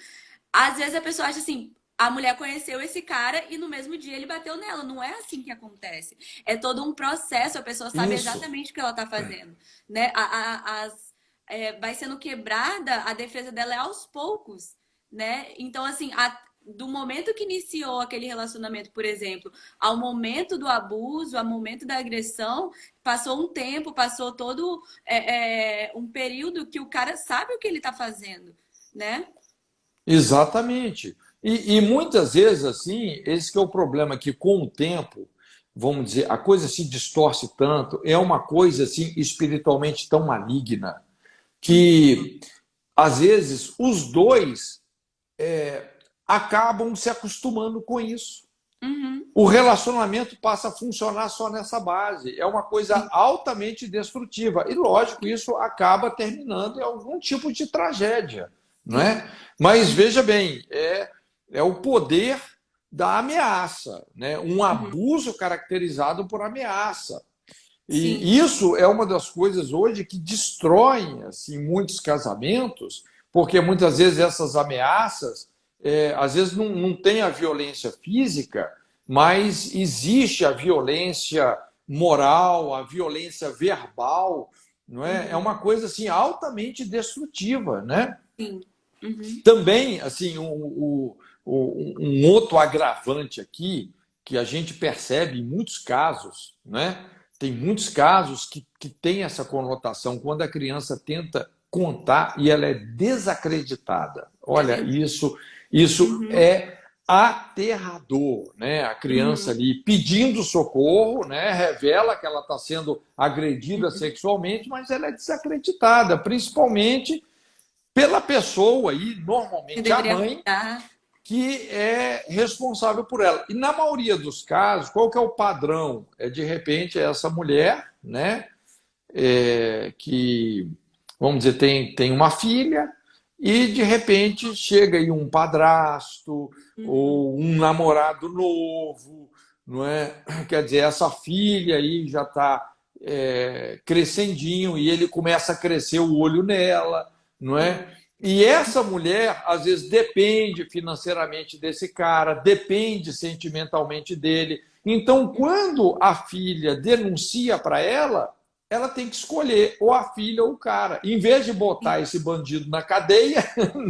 Às vezes a pessoa acha assim, a mulher conheceu esse cara e no mesmo dia ele bateu nela. Não é assim que acontece. É todo um processo, a pessoa sabe isso, exatamente o que ela tá fazendo, né? Vai sendo quebrada, a defesa dela é aos poucos, né? Então, assim, do momento que iniciou aquele relacionamento, por exemplo, ao momento do abuso, ao momento da agressão, passou um tempo, passou todo um período que o cara sabe o que ele tá fazendo, né? exatamente. E muitas vezes, assim, esse que é o problema, que com o tempo, vamos dizer, a coisa se distorce tanto, é uma coisa assim espiritualmente tão maligna que às vezes os dois acabam se acostumando com isso. Uhum. O relacionamento passa a funcionar só nessa base. É uma coisa Sim. altamente destrutiva. E, lógico, isso acaba terminando em algum tipo de tragédia. Não Sim. é? Mas veja bem, é o poder da ameaça, né? Um Uhum. abuso caracterizado por ameaça. Sim. E isso é uma das coisas hoje que destroem assim, muitos casamentos, porque muitas vezes essas ameaças, às vezes não tem a violência física, mas existe a violência moral, a violência verbal, não é? É Uhum. uma coisa assim altamente destrutiva, né? Sim. Uhum. Também assim um outro agravante aqui que a gente percebe em muitos casos, né? Tem muitos casos que tem essa conotação quando a criança tenta contar e ela é desacreditada. É Olha, verdade. isso Uhum. é aterrador, né? A criança Uhum. ali pedindo socorro, né? Revela que ela está sendo agredida Uhum. sexualmente, mas ela é desacreditada, principalmente pela pessoa e Que normalmente a deveria mãe cuidar. que é responsável por ela. E na maioria dos casos, qual que é o padrão? É de repente é essa mulher, né, que vamos dizer tem uma filha e de repente chega aí um padrasto Uhum. ou um namorado novo, não é? Quer dizer, essa filha aí já está crescendinho e ele começa a crescer o olho nela, não é? E essa mulher, às vezes, depende financeiramente desse cara, depende sentimentalmente dele. Então, quando a filha denuncia para ela tem que escolher ou a filha ou o cara. Em vez de botar esse bandido na cadeia,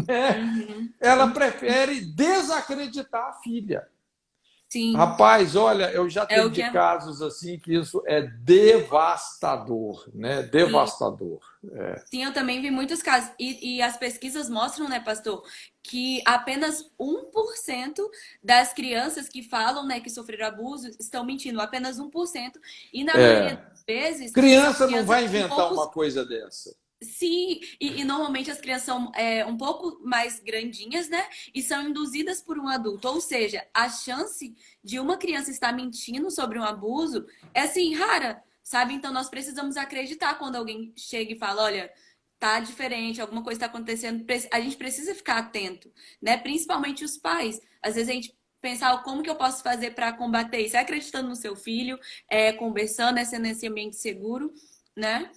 né, Uhum. ela prefere desacreditar a filha. Sim. Rapaz, olha, eu já É o atendi que é. casos assim que isso é devastador, né? Sim. Devastador. Sim, eu também vi muitos casos. E as pesquisas mostram, né, pastor, que apenas 1% das crianças que falam, né, que sofreram abuso estão mentindo. Apenas 1%. E na maioria das vezes são Criança não crianças vai um inventar pouco. uma coisa dessa. Sim, e normalmente as crianças são um pouco mais grandinhas, né? E são induzidas por um adulto. Ou seja, a chance de uma criança estar mentindo sobre um abuso é assim, rara, sabe? Então nós precisamos acreditar quando alguém chega e fala, olha, tá diferente, alguma coisa está acontecendo. A gente precisa ficar atento, né? Principalmente os pais. Às vezes a gente pensar como que eu posso fazer para combater isso? É acreditando no seu filho, conversando, sendo esse ambiente seguro, né?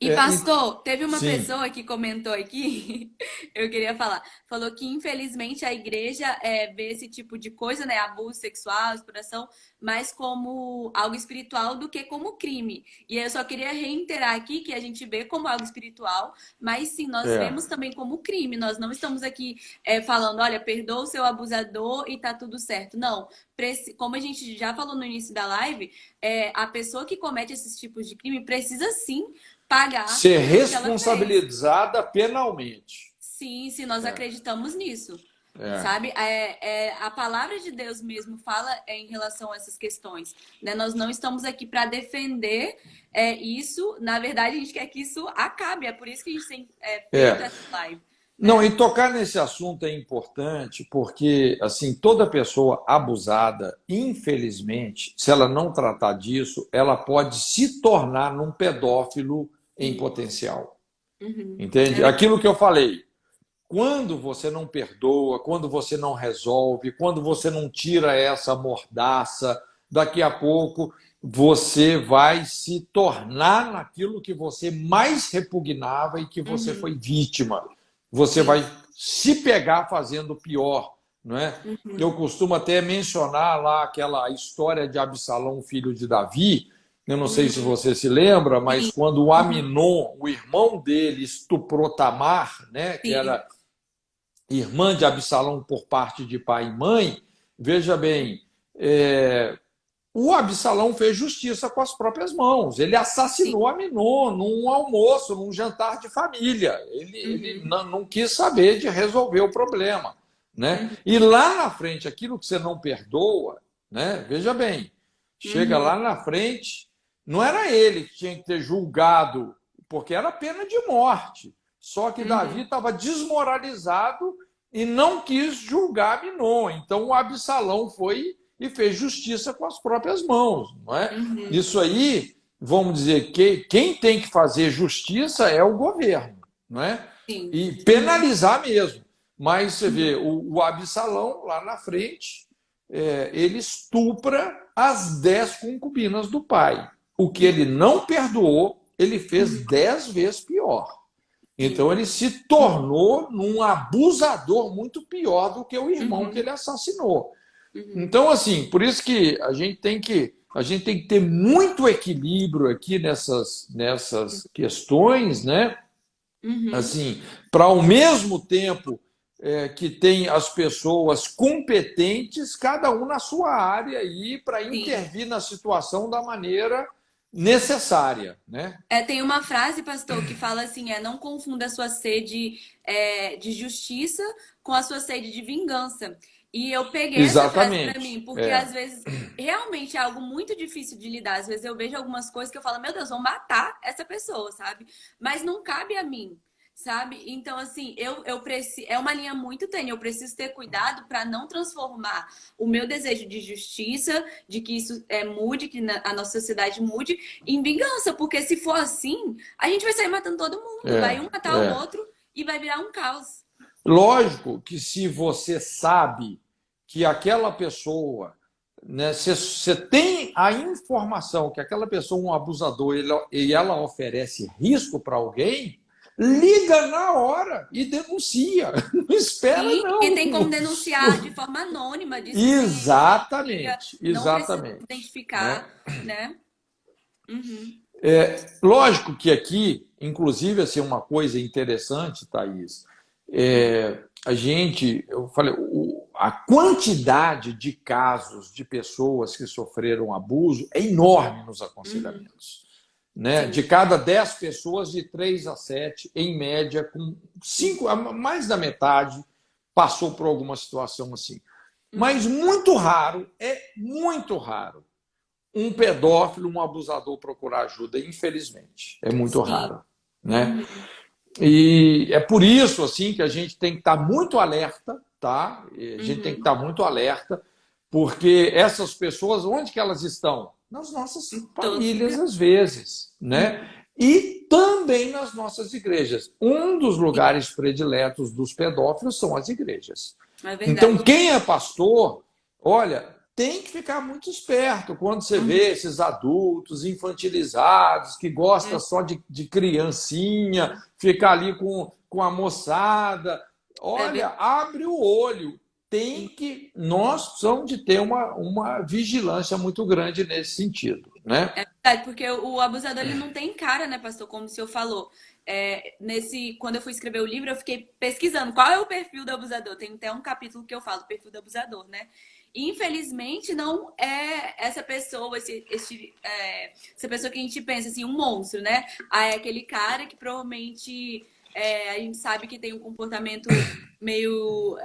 E É, pastor, teve uma sim. pessoa que comentou aqui, eu queria falar, falou que infelizmente a igreja vê esse tipo de coisa, né, abuso sexual, exploração, mais como algo espiritual do que como crime. E eu só queria reiterar aqui que a gente vê como algo espiritual, mas sim, nós É, vemos também como crime. Nós não estamos aqui falando, olha, perdoa o seu abusador e tá tudo certo. Não, como a gente já falou no início da live, a pessoa que comete esses tipos de crime precisa sim pagar ser pelo que ela fez. responsabilizada penalmente. Sim, se nós É, acreditamos nisso. é. Sabe? A palavra de Deus mesmo fala em relação a essas questões. Né? Nós não estamos aqui para defender isso. Na verdade, a gente quer que isso acabe. É por isso que a gente tem feito É. essa live. Não, Né? e tocar nesse assunto é importante porque, assim, toda pessoa abusada, infelizmente, se ela não tratar disso, ela pode se tornar num pedófilo em Sim. potencial. Uhum. É Entende? verdade. Aquilo que eu falei, quando você não perdoa, quando você não resolve, quando você não tira essa mordaça, daqui a pouco você vai se tornar naquilo que você mais repugnava e que você Uhum. foi vítima. Você Sim. vai se pegar fazendo pior, não é? Eu Uhum. costumo até mencionar lá aquela história de Absalão, filho de Davi. Eu não sei se Uhum. você se lembra, mas Sim. quando o Uhum. Aminon, o irmão dele, estuprou Tamar, né, que Sim. era irmã de Absalão por parte de pai e mãe, veja bem, o Absalão fez justiça com as próprias mãos. Ele Sim. assassinou Aminon num almoço, num jantar de família. Ele Uhum. não quis saber de resolver o problema. Né? Uhum. E lá na frente, aquilo que você não perdoa, né? Veja bem, chega Uhum. lá na frente, não era ele que tinha que ter julgado, porque era pena de morte. Só que Davi Uhum. estava desmoralizado e não quis julgar Aminon. Então o Absalão foi e fez justiça com as próprias mãos. Não é? Uhum. Isso aí, vamos dizer, que quem tem que fazer justiça é o governo, não é? Sim. E Uhum. penalizar mesmo. Mas você vê, Uhum. o Absalão, lá na frente, ele estupra as 10 concubinas do pai. O que ele não perdoou, ele fez Uhum. 10 vezes pior. Sim. Então ele se tornou um abusador muito pior do que o irmão que Uhum. ele assassinou. Uhum. Então, assim, por isso que a gente tem que ter muito equilíbrio aqui nessas questões, né? Uhum. Assim, para ao mesmo tempo que tem as pessoas competentes, cada um na sua área aí para Sim. intervir na situação da maneira necessária, né? Tem uma frase, pastor, que fala assim: não confunda a sua sede de justiça com a sua sede de vingança. E eu peguei essa frase para Exatamente. mim, porque às vezes realmente é algo muito difícil de lidar. Às vezes eu vejo algumas coisas que eu falo, meu Deus, vou matar essa pessoa, sabe? Mas não cabe a mim, sabe? Então, assim, eu preciso. É uma linha muito tênue, eu preciso ter cuidado para não transformar o meu desejo de justiça, de que isso mude, que a nossa sociedade mude, em vingança, porque se for assim, a gente vai sair matando todo mundo, vai É, um matar o é. outro e vai virar um caos. Lógico que se você sabe que aquela pessoa né? Você tem a informação que aquela pessoa é um abusador e ela oferece risco para alguém, liga na hora e denuncia. Não espera, Sim, não. e tem como denunciar de forma anônima, disso sem família, Exatamente, não precisa exatamente. Né? identificar, né? Uhum, Lógico que aqui, inclusive, assim, uma coisa interessante, Thaís, a gente, eu falei, a quantidade de casos de pessoas que sofreram abuso é enorme nos uhum, aconselhamentos. Né? sim, De cada 10 pessoas, de 3 a 7, em média, com 5, mais da metade, passou por alguma situação assim. Mas uhum, muito raro, é muito raro, um pedófilo, um abusador procurar ajuda, infelizmente. É muito sim, raro. Né? uhum, E é por isso assim que a gente tem que estar muito alerta, tá? A gente tem que uhum. estar muito alerta, porque essas pessoas, onde que elas estão? Nas nossas Em todos os famílias, lugares. às vezes, né? Uhum, E também nas nossas igrejas. Um dos lugares prediletos dos pedófilos são as igrejas. é Então, verdade. quem é pastor, olha, tem que ficar muito esperto quando você Uhum, vê esses adultos infantilizados que gostam uhum, só de criancinha, ficar ali com a moçada. é Olha, verdade. abre o olho. Nós precisamos de ter uma vigilância muito grande nesse sentido, né? É verdade, porque o abusador ele não tem cara, né, pastor? Como o senhor falou. Quando eu fui escrever o livro, eu fiquei pesquisando qual é o perfil do abusador. Tem até um capítulo que eu falo, perfil do abusador, né? E, infelizmente, não é essa pessoa, essa pessoa que a gente pensa assim, um monstro, né? Ah, é aquele cara que provavelmente a gente sabe que tem um comportamento meio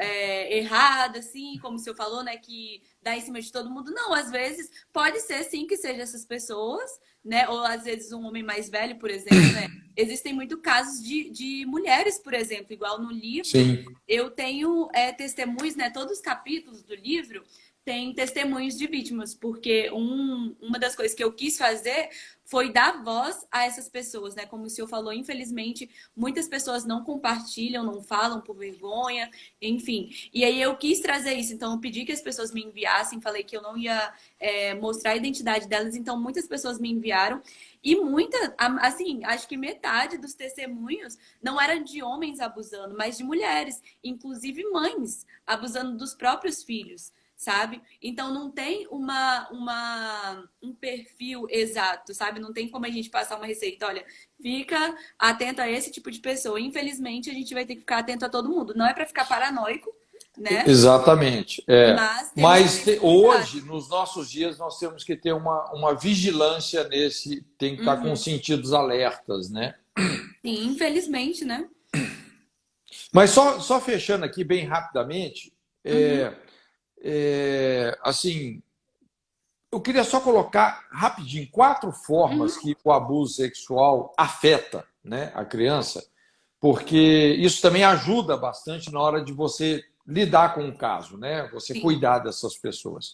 errado, assim, como o senhor falou, né? Que dá em cima de todo mundo. Não, às vezes pode ser sim que seja essas pessoas, né? Ou às vezes um homem mais velho, por exemplo, né? Existem muitos casos de mulheres, por exemplo, igual no livro, Sim. eu tenho testemunhos, né? Todos os capítulos do livro tem testemunhos de vítimas, porque uma das coisas que eu quis fazer foi dar voz a essas pessoas, né? Como o senhor falou, infelizmente, muitas pessoas não compartilham, não falam por vergonha, enfim. E aí eu quis trazer isso, então eu pedi que as pessoas me enviassem, falei que eu não ia mostrar a identidade delas, então muitas pessoas me enviaram. E assim, acho que metade dos testemunhos não eram de homens abusando, mas de mulheres, inclusive mães abusando dos próprios filhos, sabe? Então não tem um perfil exato, sabe? Não tem como a gente passar uma receita. Olha, fica atento a esse tipo de pessoa. Infelizmente, a gente vai ter que ficar atento a todo mundo. Não é para ficar paranoico, né? Exatamente. Mas temos que Mas ter esse cuidado. hoje, nos nossos dias, nós temos que ter uma vigilância nesse, tem que estar com os Uhum. sentidos alertas, né? Sim, infelizmente, né? Mas só fechando aqui bem rapidamente, Uhum, assim, eu queria só colocar rapidinho 4 formas uhum, que o abuso sexual afeta, né, a criança, porque isso também ajuda bastante na hora de você lidar com o caso, né? Você sim. cuidar dessas pessoas.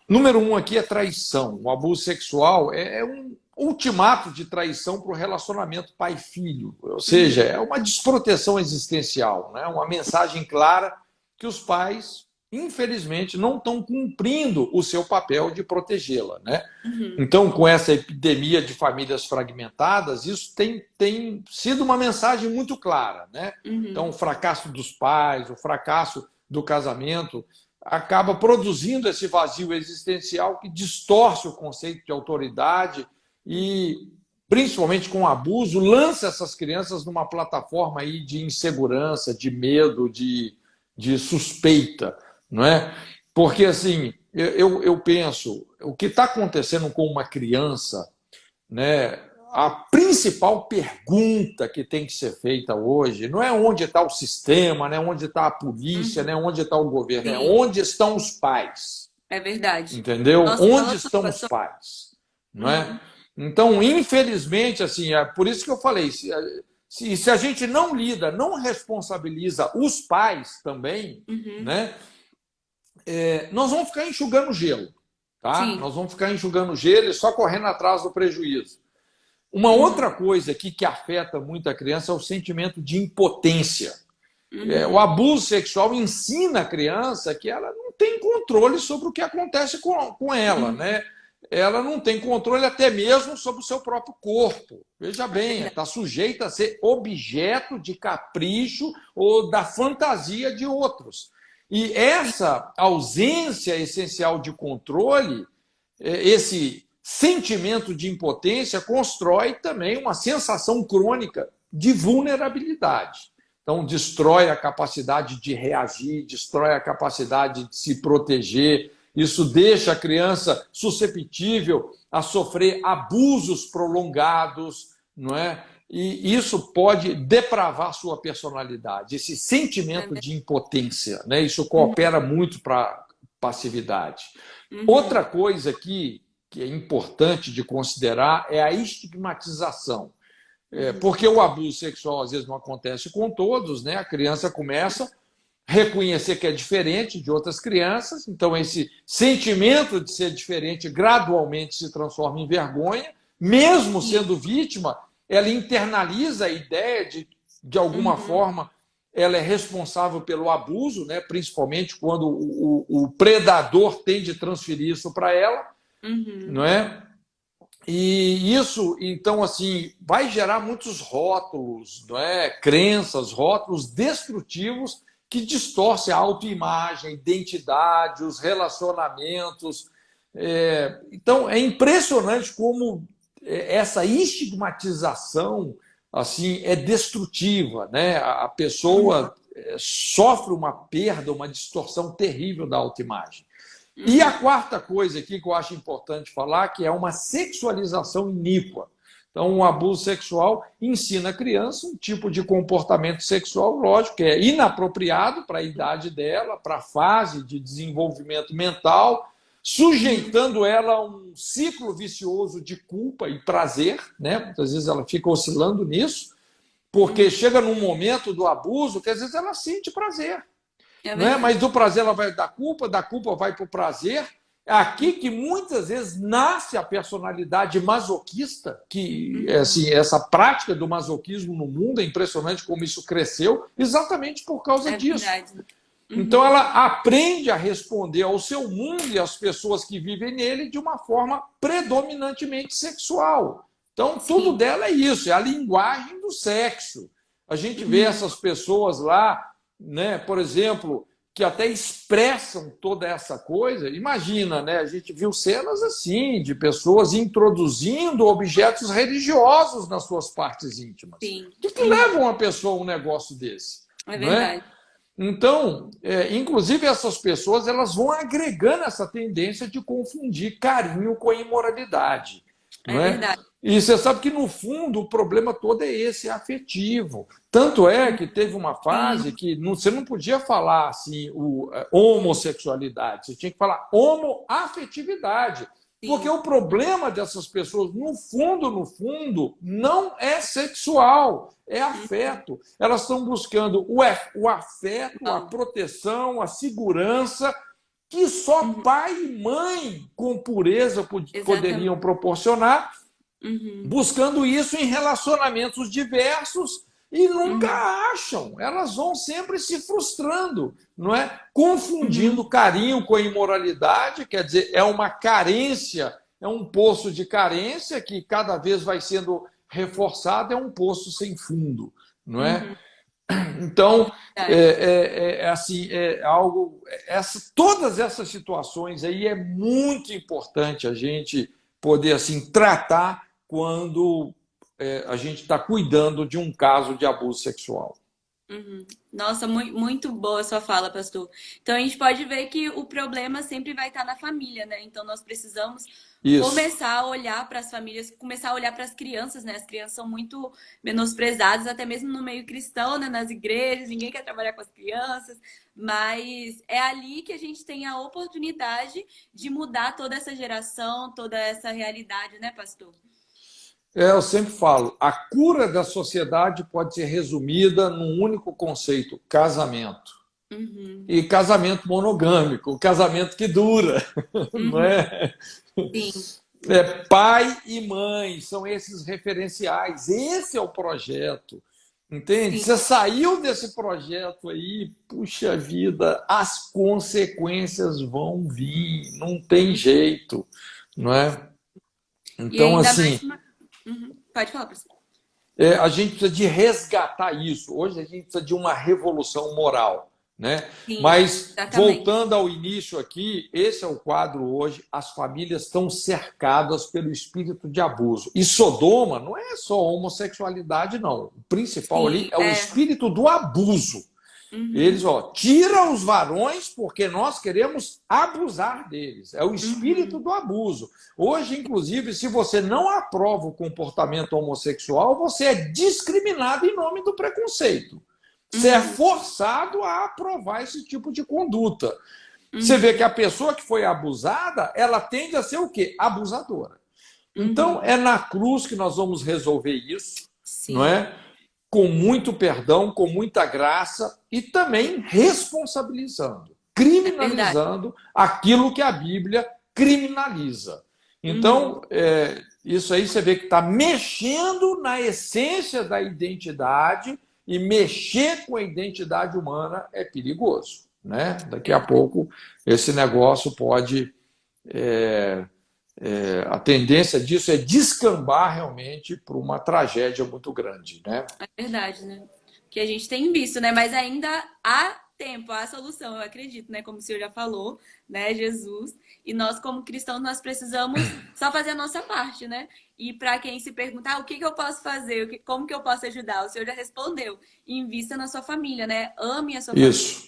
Número 1 aqui é traição. O abuso sexual é um ultimato de traição para o relacionamento pai-filho. Ou seja, Uhum, é uma desproteção existencial, né? Uma mensagem clara que os pais, infelizmente, não estão cumprindo o seu papel de protegê-la, né? uhum, Então, com essa epidemia de famílias fragmentadas, isso tem sido uma mensagem muito clara, né? Então, o uhum. fracasso dos pais, o fracasso do casamento, acaba produzindo esse vazio existencial que distorce o conceito de autoridade e, principalmente com o abuso, lança essas crianças numa plataforma aí de insegurança, de medo, de suspeita, não é? Porque, assim, eu penso, o que está acontecendo com uma criança, né? A principal pergunta que tem que ser feita hoje não é onde está o sistema, né? Onde está a polícia, Uhum. né? Onde está o governo, é Sim, onde estão os pais, é verdade. entendeu? Nossa, Onde falou tudo, estão os pastor. pais, não é? Uhum, Então, infelizmente, assim, é por isso que eu falei, se a gente não lida, não responsabiliza os pais também, uhum. né? Nós vamos ficar enxugando gelo, tá? Sim. Nós vamos ficar enxugando gelo e só correndo atrás do prejuízo. Uma Uhum, outra coisa aqui que afeta muito a criança é o sentimento de impotência. O uhum. abuso sexual ensina a criança que ela não tem controle sobre o que acontece com ela, né? Ela não tem controle até mesmo sobre o seu próprio corpo. Veja bem, está sujeita a ser objeto de capricho ou da fantasia de outros. E essa ausência essencial de controle, esse sentimento de impotência, constrói também uma sensação crônica de vulnerabilidade. Então, destrói a capacidade de reagir, destrói a capacidade de se proteger. Isso deixa a criança susceptível a sofrer abusos prolongados, não é? E isso pode depravar sua personalidade, esse sentimento de impotência, né? Isso coopera muito para a passividade. Outra coisa aqui que é importante de considerar é a estigmatização. Porque o abuso sexual às vezes não acontece com todos, né? A criança começa a reconhecer que é diferente de outras crianças, então esse sentimento de ser diferente gradualmente se transforma em vergonha, mesmo sendo vítima, ela internaliza a ideia de alguma forma, ela é responsável pelo abuso, né? Principalmente quando o predador tende a transferir isso para ela, não é? E isso, então, assim, vai gerar muitos rótulos, não é? Crenças, rótulos destrutivos que distorcem a autoimagem, a identidade, os relacionamentos. Então, é impressionante como essa estigmatização assim, é destrutiva, né? A pessoa sofre uma perda, uma distorção terrível da autoimagem. E a quarta coisa aqui que eu acho importante falar, que é uma sexualização iníqua. Então, o abuso sexual ensina a criança um tipo de comportamento sexual, lógico, que é inapropriado para a idade dela, para a fase de desenvolvimento mental, sujeitando ela a um ciclo vicioso de culpa e prazer, né? Muitas vezes ela fica oscilando nisso, porque chega num momento do abuso que às vezes ela sente prazer. Né? Mas do prazer ela vai da culpa vai para o prazer. É aqui que muitas vezes nasce a personalidade masoquista, que assim, essa prática do masoquismo no mundo, é impressionante como isso cresceu, exatamente por causa disso. Então ela aprende a responder ao seu mundo e às pessoas que vivem nele de uma forma predominantemente sexual. Então tudo dela é isso, é a linguagem do sexo. A gente vê essas pessoas lá, né, por exemplo, que até expressam toda essa coisa. Imagina, né, a gente viu cenas assim, de pessoas introduzindo objetos religiosos nas suas partes íntimas. Sim. O que leva uma pessoa a um negócio desse? É verdade. Então, inclusive essas pessoas elas vão agregando essa tendência de confundir carinho com imoralidade. É verdade. E você sabe que, no fundo, o problema todo é esse, é afetivo. Tanto é que teve uma fase que você não podia falar assim, homossexualidade, você tinha que falar homoafetividade. Porque o problema dessas pessoas, no fundo, não é sexual, é afeto. Elas estão buscando o afeto, a proteção, a segurança, que só pai e mãe com pureza poderiam proporcionar, buscando isso em relacionamentos diversos e nunca acham. Elas vão sempre se frustrando, não é? Confundindo carinho com imoralidade, quer dizer, é uma carência, é um poço de carência que cada vez vai sendo reforçado, é um poço sem fundo, não é? Então, assim, todas essas situações aí é muito importante a gente poder assim tratar quando a gente está cuidando de um caso de abuso sexual. Nossa, muito boa a sua fala, pastor. Então a gente pode ver que o problema sempre vai estar na família, né? Então nós precisamos começar a olhar para as famílias, começar a olhar para as crianças, né? As crianças são muito menosprezadas, até mesmo no meio cristão, né? Nas igrejas, ninguém quer trabalhar com as crianças, mas é ali que a gente tem a oportunidade de mudar toda essa geração, toda essa realidade, né, pastor? Eu sempre falo, a cura da sociedade pode ser resumida num único conceito: casamento. E casamento monogâmico, casamento que dura, não é? Sim. Pai e mãe são esses referenciais, esse é o projeto. Entende? Sim. Você saiu desse projeto aí, puxa vida, as consequências vão vir, não tem jeito, não é? E Então, ainda mais. assim, Uhum. Pode falar, professor. a gente precisa de resgatar isso. Hoje a gente precisa de uma revolução moral, né? Sim, Mas exatamente. voltando ao início aqui, esse é o quadro hoje. As famílias estão cercadas pelo espírito de abuso. E Sodoma não é só homossexualidade, não. O principal ali Sim, é o espírito do abuso. Eles, Uhum, ó, tira os varões porque nós queremos abusar deles. É o espírito uhum, do abuso. Hoje, inclusive, se você não aprova o comportamento homossexual, você é discriminado em nome do preconceito. Você é uhum, forçado a aprovar esse tipo de conduta. Você vê que uhum, a pessoa que foi abusada, ela tende a ser o quê? Abusadora. Então, uhum. é na cruz que nós vamos resolver isso, não Sim, é? Com muito perdão, com muita graça e também responsabilizando, é verdade. criminalizando aquilo que a Bíblia criminaliza. Uhum. Então, isso aí você vê que está mexendo na essência da identidade e mexer com a identidade humana é perigoso, né? Daqui a Verdade. pouco esse negócio pode é, a tendência disso é descambar realmente para uma tragédia muito grande, né? É verdade, né? Que a gente tem visto, né? Mas ainda há tempo, há solução, eu acredito, né? Como o senhor já falou, né? Jesus. E nós, como cristãos, nós precisamos só fazer a nossa parte, né? E para quem se perguntar, o que que eu posso fazer? Como que eu posso ajudar? O senhor já respondeu. Invista na sua família, né? Ame a sua família. Isso.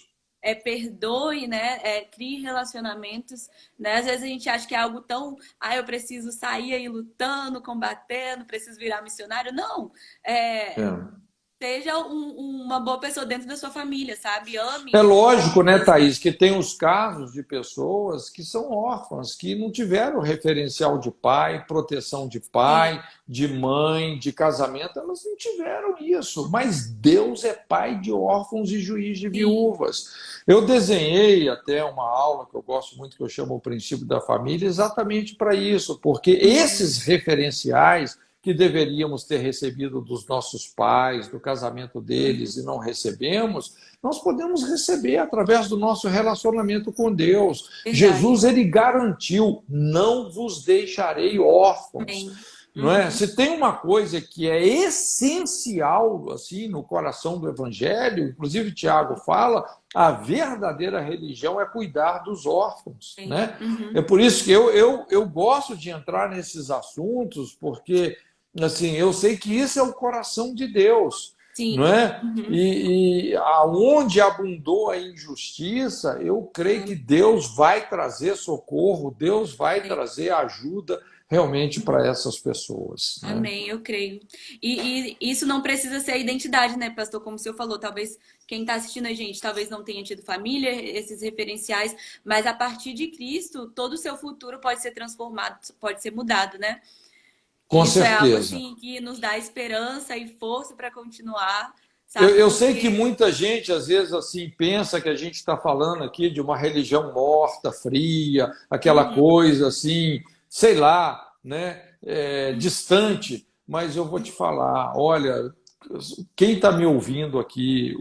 Perdoe, né? Crie relacionamentos, né? Às vezes a gente acha que é algo tão, eu preciso sair aí lutando, combatendo, preciso virar missionário. Não, é, É. seja uma boa pessoa dentro da sua família, sabe? É Ame lógico, né, você. Thaís, que tem os casos de pessoas que são órfãs, que não tiveram referencial de pai, proteção de Sim, pai, de mãe, de casamento, elas não tiveram isso. Mas Deus é pai de órfãos e juiz de sim. viúvas. Eu desenhei até uma aula que eu gosto muito, que eu chamo o princípio da família, exatamente para isso, porque Uhum, esses referenciais que deveríamos ter recebido dos nossos pais, do casamento uhum. deles e não recebemos, nós podemos receber através do nosso relacionamento com Deus. Verdade. Jesus, ele garantiu: não vos deixarei órfãos. Amém. Não é? Uhum. Se tem uma coisa que é essencial assim no coração do evangelho, inclusive Tiago fala, a verdadeira religião é cuidar dos órfãos, Sim. né? É Uhum. por isso que eu gosto de entrar nesses assuntos, porque assim, eu sei que isso é o coração de Deus, não Sim. é? Uhum. E aonde abundou a injustiça, eu creio que Deus vai trazer socorro, Deus vai Amém. trazer ajuda realmente para essas pessoas, né? Amém, eu creio. E isso não precisa ser a identidade, né, pastor? Como o senhor falou, talvez quem está assistindo a gente talvez não tenha tido família, esses referenciais, mas a partir de Cristo, todo o seu futuro pode ser transformado, pode ser mudado, né? Com E isso é algo certeza. assim que nos dá esperança e força para continuar, Eu, sabe? eu sei que Porque muita gente às vezes assim pensa que a gente está falando aqui de uma religião morta, fria, aquela uhum, coisa assim, sei lá, né, distante. Mas eu vou te falar, olha, quem está me ouvindo aqui,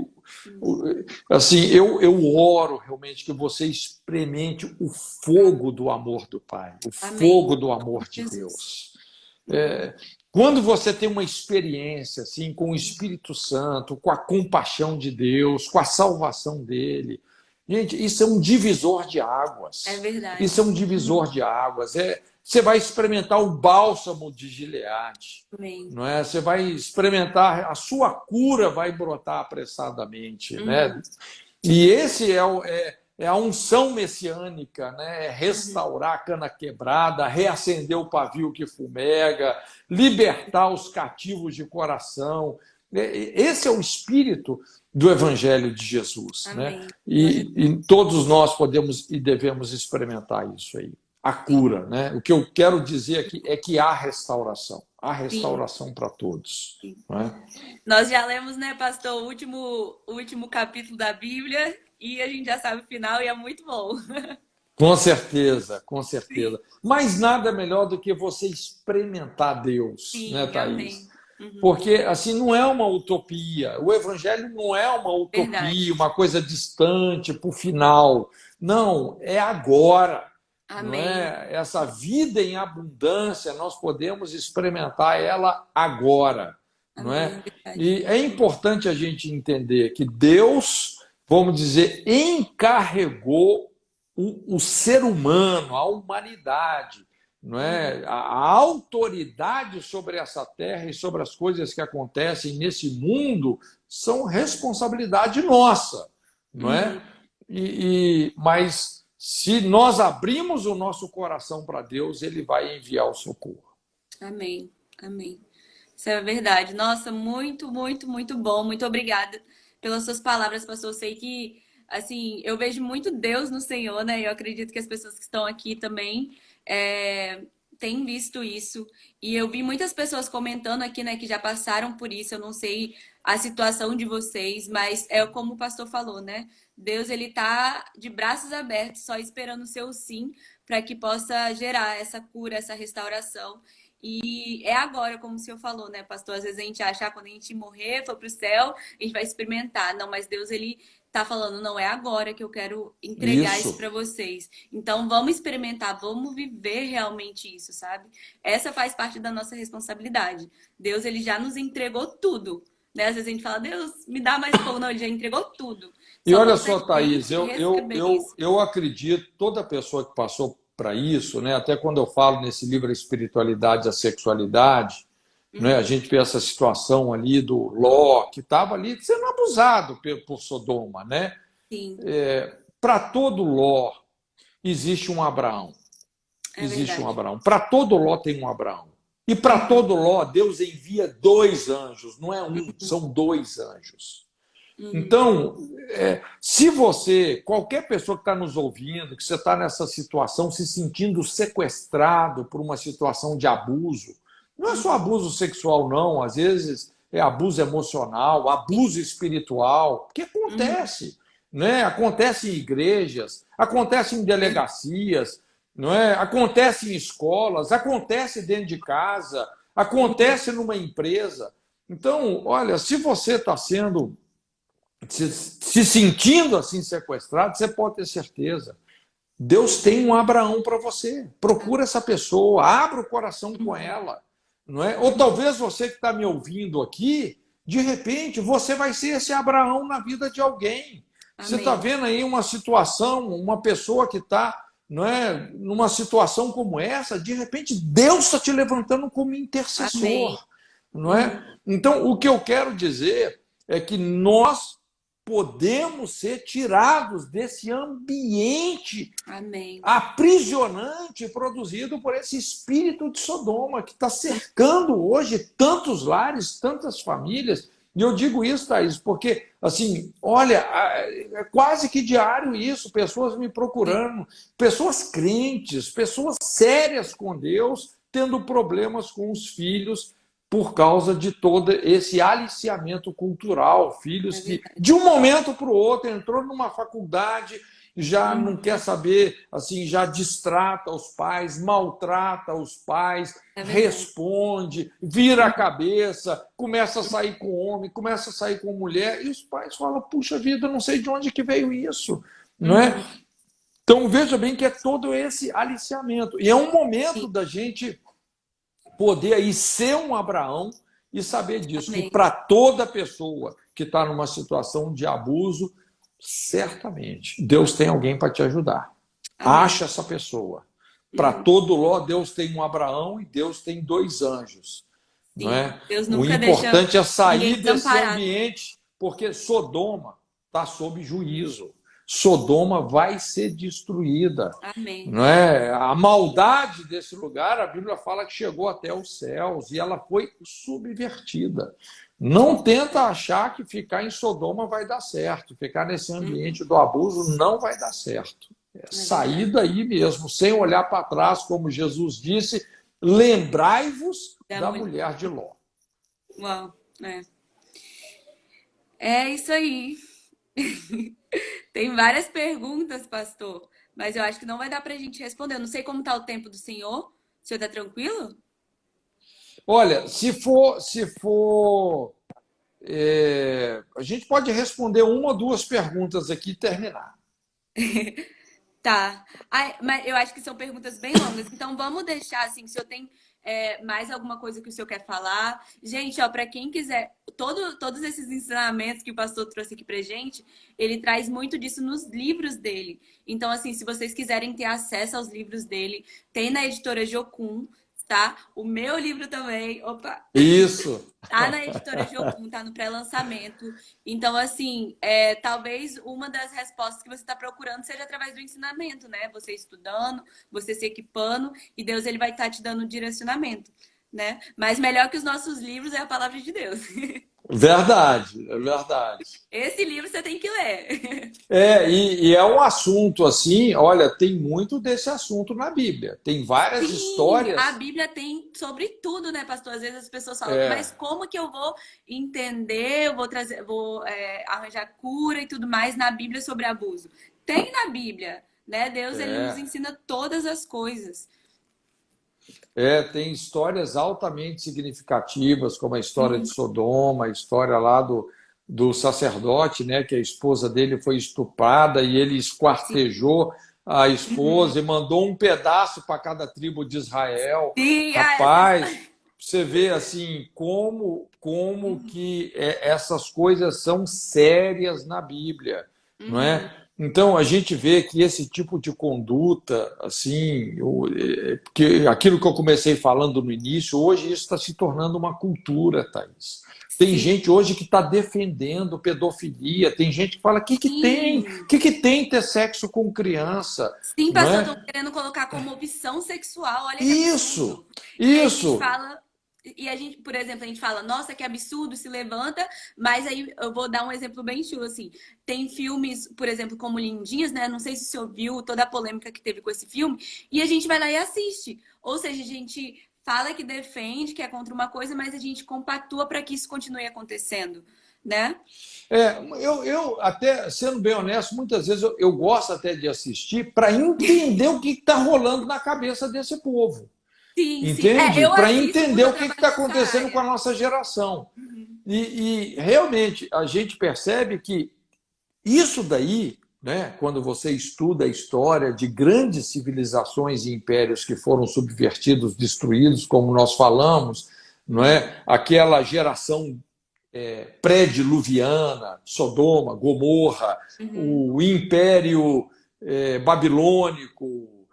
assim, eu oro realmente que você experimente o fogo do amor do Pai, o amém. fogo do amor de Jesus. Deus. Uhum. Quando você tem uma experiência assim com o Espírito Santo, com a compaixão de Deus, com a salvação dele, gente, isso é um divisor de É águas. Isso é verdade. um Uhum. divisor de águas. Você vai experimentar o bálsamo de Gileade, Amém. não é? Você vai experimentar, a sua cura vai brotar apressadamente, Uhum. né? E esse é a unção messiânica, né? É Uhum. restaurar a cana quebrada, reacender o pavio que fumega, libertar os cativos de coração. Esse é o espírito do Evangelho de Jesus, né? Amém. Glória a E todos nós podemos e devemos experimentar isso aí. A Deus. cura, né? O que eu quero dizer aqui é que há Sim. restauração para todos, Sim. né? Nós já lemos, né, pastor, o último capítulo da Bíblia e a gente já sabe o final e é muito bom. Com certeza, com certeza. Sim, Mas nada melhor do que você experimentar Deus, né, sim, Thaís? amém. Porque, assim, não é uma utopia. O evangelho não é uma utopia, Verdade. uma coisa distante para o final. Não, é agora. Não Amém. é? Essa vida em abundância, nós podemos experimentar ela agora. Não é? Amém. Verdade. E é importante a gente entender que Deus, vamos dizer, encarregou o ser humano, a humanidade, não é? A autoridade sobre essa terra e sobre as coisas que acontecem nesse mundo são responsabilidade nossa, não é? Uhum. Mas se nós abrimos o nosso coração para Deus, Ele vai enviar o socorro. Amém. Amém. Isso é verdade. Nossa, muito, muito, muito bom. Muito obrigada pelas suas palavras, pastor. Eu sei que, assim, eu vejo muito Deus no Senhor, né? Eu acredito que as pessoas que estão aqui também têm visto isso. E eu vi muitas pessoas comentando aqui, né, que já passaram por isso. Eu não sei a situação de vocês, mas é como o pastor falou, né? Deus, ele tá de braços abertos, só esperando o seu sim, para que possa gerar essa cura, essa restauração. E é agora, como o senhor falou, né, pastor? Às vezes a gente acha, quando a gente morrer, for pro céu, a gente vai experimentar. Não, mas Deus, ele tá falando, não é agora que eu quero entregar isso Isso, para vocês. Então, vamos experimentar, vamos viver realmente isso, sabe? Essa faz parte da nossa responsabilidade. Deus, ele já nos entregou tudo, né? Às vezes a gente fala, Deus, me dá mais pouco. Não, ele já entregou tudo. e Só olha compete só, a Thaís, gente receber isso. eu acredito, toda pessoa que passou para isso, né, até quando eu falo nesse livro A Espiritualidade e a Sexualidade, né, a gente vê essa situação ali do Ló, que estava ali sendo abusado por Sodoma. Né? Sim, Para todo Ló existe um Abraão. é Existe um verdade. Abraão. Para todo Ló tem um Abraão. E para todo Ló, Deus envia dois anjos, não é um, são dois anjos. Uhum. Então, se você, qualquer pessoa que está nos ouvindo, que você está nessa situação, se sentindo sequestrado por uma situação de abuso, não é só abuso sexual, não, às vezes é abuso emocional, abuso espiritual, que Uhum. acontece, né? Acontece em igrejas, acontece em delegacias, não é? Acontece em escolas, acontece dentro de casa, acontece numa empresa. Então, olha, se você está sendo se sentindo assim sequestrado, você pode ter certeza. Deus tem um Abraão para você. Procura essa pessoa, abra o coração com ela. Não é? Ou talvez você que está me ouvindo aqui, de repente, você vai ser esse Abraão na vida de alguém. Você está Amém. vendo aí uma situação, uma pessoa que está, não é, numa situação como essa, de repente Deus está te levantando como Amém. intercessor. Não é? Uhum. Então, o que eu quero dizer é que nós podemos ser tirados desse ambiente Amém. aprisionante produzido por esse espírito de Sodoma que está cercando hoje tantos lares, tantas famílias. E eu digo isso, Thaís, porque, assim, olha, é quase que diário isso, pessoas me procurando, pessoas crentes, pessoas sérias com Deus, tendo problemas com os filhos por causa de todo esse aliciamento cultural. Filhos É que, verdade. de um momento para o outro, entrou numa faculdade, já não Uhum. quer saber, assim, já distrata os pais, maltrata os pais, É verdade. responde, vira a cabeça, começa a sair com homem, começa a sair com mulher, e os pais falam, puxa vida, não sei de onde que veio isso, não é? Uhum. Então veja bem que é todo esse aliciamento, e é um momento Sim. da gente poder aí ser um Abraão e saber disso, que Amém. para toda pessoa que está numa situação de abuso, certamente Deus tem alguém para te ajudar. Amém. Acha essa pessoa. Para Uhum. todo Ló, Deus tem um Abraão e Deus tem dois anjos. Não Sim. é? Deus O nunca deixa importante é ninguém sair desse desamparado. ambiente, porque Sodoma está sob juízo. Sodoma vai ser destruída. Amém. Não é? A maldade desse lugar, a Bíblia fala que chegou até os céus e ela foi subvertida. Não tenta achar que ficar em Sodoma vai dar certo. Ficar nesse Uhum. ambiente do abuso não vai dar certo. É É sair verdade. daí mesmo, sem olhar para trás, como Jesus disse, lembrai-vos Da da mulher. mulher de Ló. Uau. É isso aí. Tem várias perguntas, pastor, mas eu acho que não vai dar pra gente responder. Eu não sei como tá o tempo do senhor. O senhor tá tranquilo? Olha, a gente pode responder uma ou duas perguntas aqui e terminar. Tá. Ai, mas eu acho que são perguntas bem longas. Então vamos deixar assim, se eu tenho mais alguma coisa que o senhor quer falar. Gente, ó, para quem quiser, todos esses ensinamentos que o pastor trouxe aqui pra gente, ele traz muito disso nos livros dele. Então, assim, se vocês quiserem ter acesso aos livros dele, tem na editora Jocum, tá? O meu livro também. Opa! Isso. Tá na editora Jocum, tá no pré-lançamento. Então, assim, talvez uma das respostas que você está procurando seja através do ensinamento, né? Você estudando, você se equipando, e Deus ele vai estar te dando direcionamento, né? Mas melhor que os nossos livros é a palavra de Deus. Verdade, é verdade. Esse livro você tem que ler. E é um assunto assim, olha, tem muito desse assunto na Bíblia. Tem várias Sim, a histórias. Bíblia tem sobre tudo, né, pastor? Às vezes as pessoas falam, É, mas como que eu vou entender, eu vou trazer, vou arranjar cura e tudo mais na Bíblia sobre abuso? Tem na Bíblia, né? Deus, ele nos é, ensina todas as coisas. tem histórias altamente significativas, como a história de Sim, Sodoma, a história lá do sacerdote, né, que a esposa dele foi estuprada e ele sim. esquartejou a Uhum. esposa e mandou um pedaço para cada tribo de Israel. Sim, essa Rapaz, história. você vê assim como Uhum, que essas coisas são sérias na Bíblia, não uhum. é? Então a gente vê que esse tipo de conduta, assim, que aquilo que eu comecei falando no início, hoje isso está se tornando uma cultura, Thaís. Tem Sim, gente hoje que está defendendo pedofilia, tem gente que fala: sim. que tem ter sexo com criança, Sim, não pastor, estão é? querendo colocar como opção sexual. Olha que Isso, absurdo. E aí a gente isso. fala, e a gente, por exemplo, a gente fala, nossa, que absurdo, se levanta, mas aí eu vou dar um exemplo bem chulo, assim. Tem filmes, por exemplo, como Lindinhas, né? Não sei se o senhor viu toda a polêmica que teve com esse filme, e a gente vai lá e assiste. Ou seja, a gente fala que defende, que é contra uma coisa, mas a gente compactua para que isso continue acontecendo, né? Eu, até sendo bem honesto, muitas vezes eu gosto até de assistir para entender o que está rolando na cabeça desse povo, Sim, sim. entende? Eu Para assisto entender porque eu o que trabalho está nessa acontecendo com a área. nossa geração. Uhum. E realmente a gente percebe que isso daí, né, quando você estuda a história de grandes civilizações e impérios que foram subvertidos, destruídos, como nós falamos, não Uhum. é? Aquela geração pré-diluviana, Sodoma, Gomorra, Uhum. o Império Babilônico,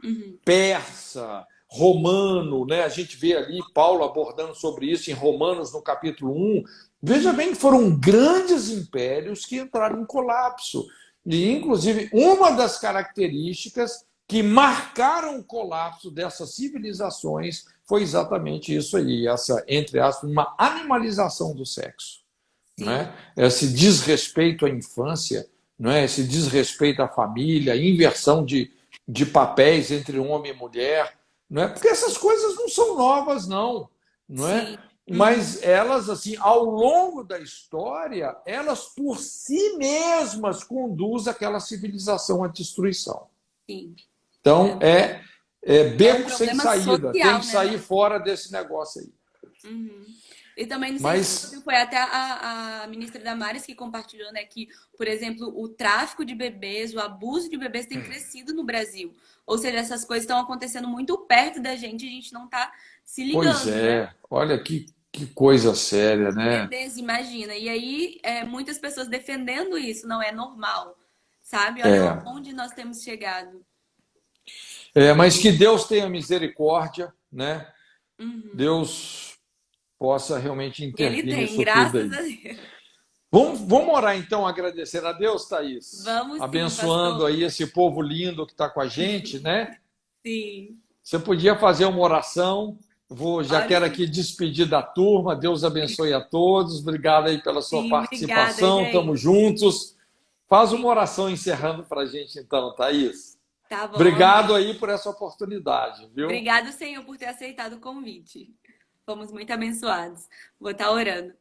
Uhum. persa, romano, né? A gente vê ali Paulo abordando sobre isso em Romanos no capítulo 1. Veja Uhum. bem que foram grandes impérios que entraram em colapso. E, inclusive, uma das características que marcaram o colapso dessas civilizações foi exatamente isso aí, essa, entre aspas, uma animalização do sexo, não Sim, é? Esse desrespeito à infância, não é? Esse desrespeito à família, inversão de papéis entre homem e mulher, não é? Porque essas coisas não são novas, não é? sim. Uhum. Mas elas, assim, ao longo da história, elas por si mesmas conduzem aquela civilização à destruição. Sim. Então, é É um beco sem problema saída, tem social, que né? sair fora desse negócio aí. Uhum. E também, não sei se você Mas viu, foi até a ministra Damares que compartilhou, né, que, por exemplo, o tráfico de bebês, o abuso de bebês tem crescido no Brasil. Ou seja, essas coisas estão acontecendo muito perto da gente e a gente não tá se pois ligando, né? é, olha que coisa séria, né? Bebês, imagina. E aí, muitas pessoas defendendo isso, não é normal, sabe? Olha É, onde nós temos chegado. mas que Deus tenha misericórdia, né? Uhum. Deus possa realmente Ele intervir tem, nisso tudo graças aí. a Deus. Vamos orar então, agradecer a Deus, Thaís, Vamos sim, abençoando pastor. aí esse povo lindo que está com a gente, né? Sim. Você podia fazer uma oração. Já Olha, quero aqui despedir da turma. Deus abençoe a todos. Obrigado aí pela sua sim, obrigada, participação. Estamos gente. juntos. Faz Sim, uma oração encerrando para a gente, então, Thaís. tá bom, Obrigado amém. aí por essa oportunidade, viu? Obrigado, Senhor, por ter aceitado o convite. Fomos muito abençoados. Vou estar orando.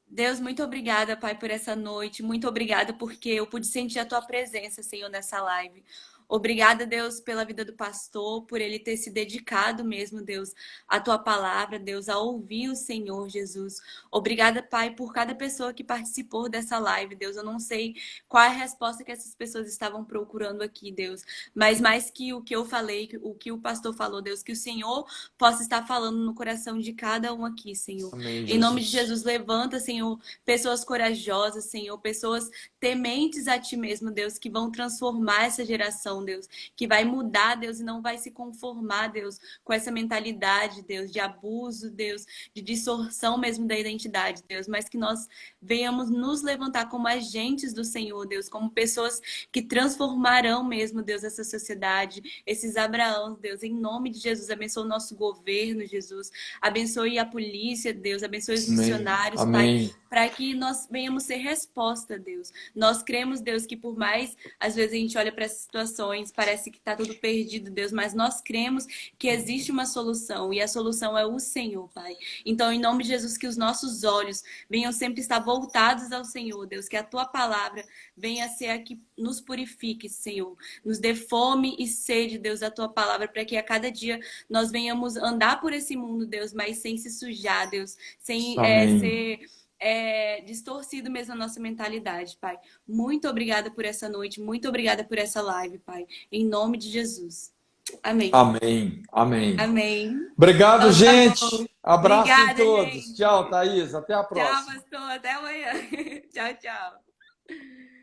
Deus, muito obrigada, Pai, por essa noite. Muito obrigada porque eu pude sentir a tua presença, Senhor, nessa live. Obrigada, Deus, pela vida do pastor, por ele ter se dedicado mesmo, Deus, à tua palavra, Deus, a ouvir o Senhor, Jesus. Obrigada, Pai, por cada pessoa que participou dessa live, Deus. Eu não sei qual é a resposta que essas pessoas estavam procurando aqui, Deus, mas mais que o que eu falei, o que o pastor falou, Deus, que o Senhor possa estar falando no coração de cada um aqui, Senhor. Amém, Em nome de Jesus. Jesus, levanta, Senhor, pessoas corajosas, Senhor, pessoas tementes a Ti mesmo, Deus, que vão transformar essa geração, Deus, que vai mudar, Deus, e não vai se conformar, Deus, com essa mentalidade, Deus, de abuso, Deus, de distorção mesmo da identidade, Deus, mas que nós venhamos nos levantar como agentes do Senhor, Deus, como pessoas que transformarão mesmo, Deus, essa sociedade, esses Abraãos, Deus, em nome de Jesus, abençoa o nosso governo, Jesus, abençoe a polícia, Deus, abençoe os Amém. missionários, Pai, Amém. para que nós venhamos ser resposta, Deus. Nós cremos, Deus, que por mais, às vezes a gente olha para essas situações, parece que está tudo perdido, Deus, mas nós cremos que existe uma solução, e a solução é o Senhor, Pai. Então, em nome de Jesus, que os nossos olhos venham sempre estar voltados ao Senhor, Deus, que a Tua palavra venha ser a que nos purifique, Senhor. Nos dê fome e sede, Deus, da Tua palavra, para que a cada dia nós venhamos andar por esse mundo, Deus, mas sem se sujar, Deus, sem Amém. ser distorcido mesmo a nossa mentalidade, Pai. Muito obrigada por essa noite, muito obrigada por essa live, Pai. Em nome de Jesus. Amém. Amém. Amém. Amém. Obrigado, Então, tá gente. bom. Abraço em Obrigada, todos. gente. Tchau, Thaís. Até a Tchau, próxima. pastor. Até amanhã. Tchau, tchau.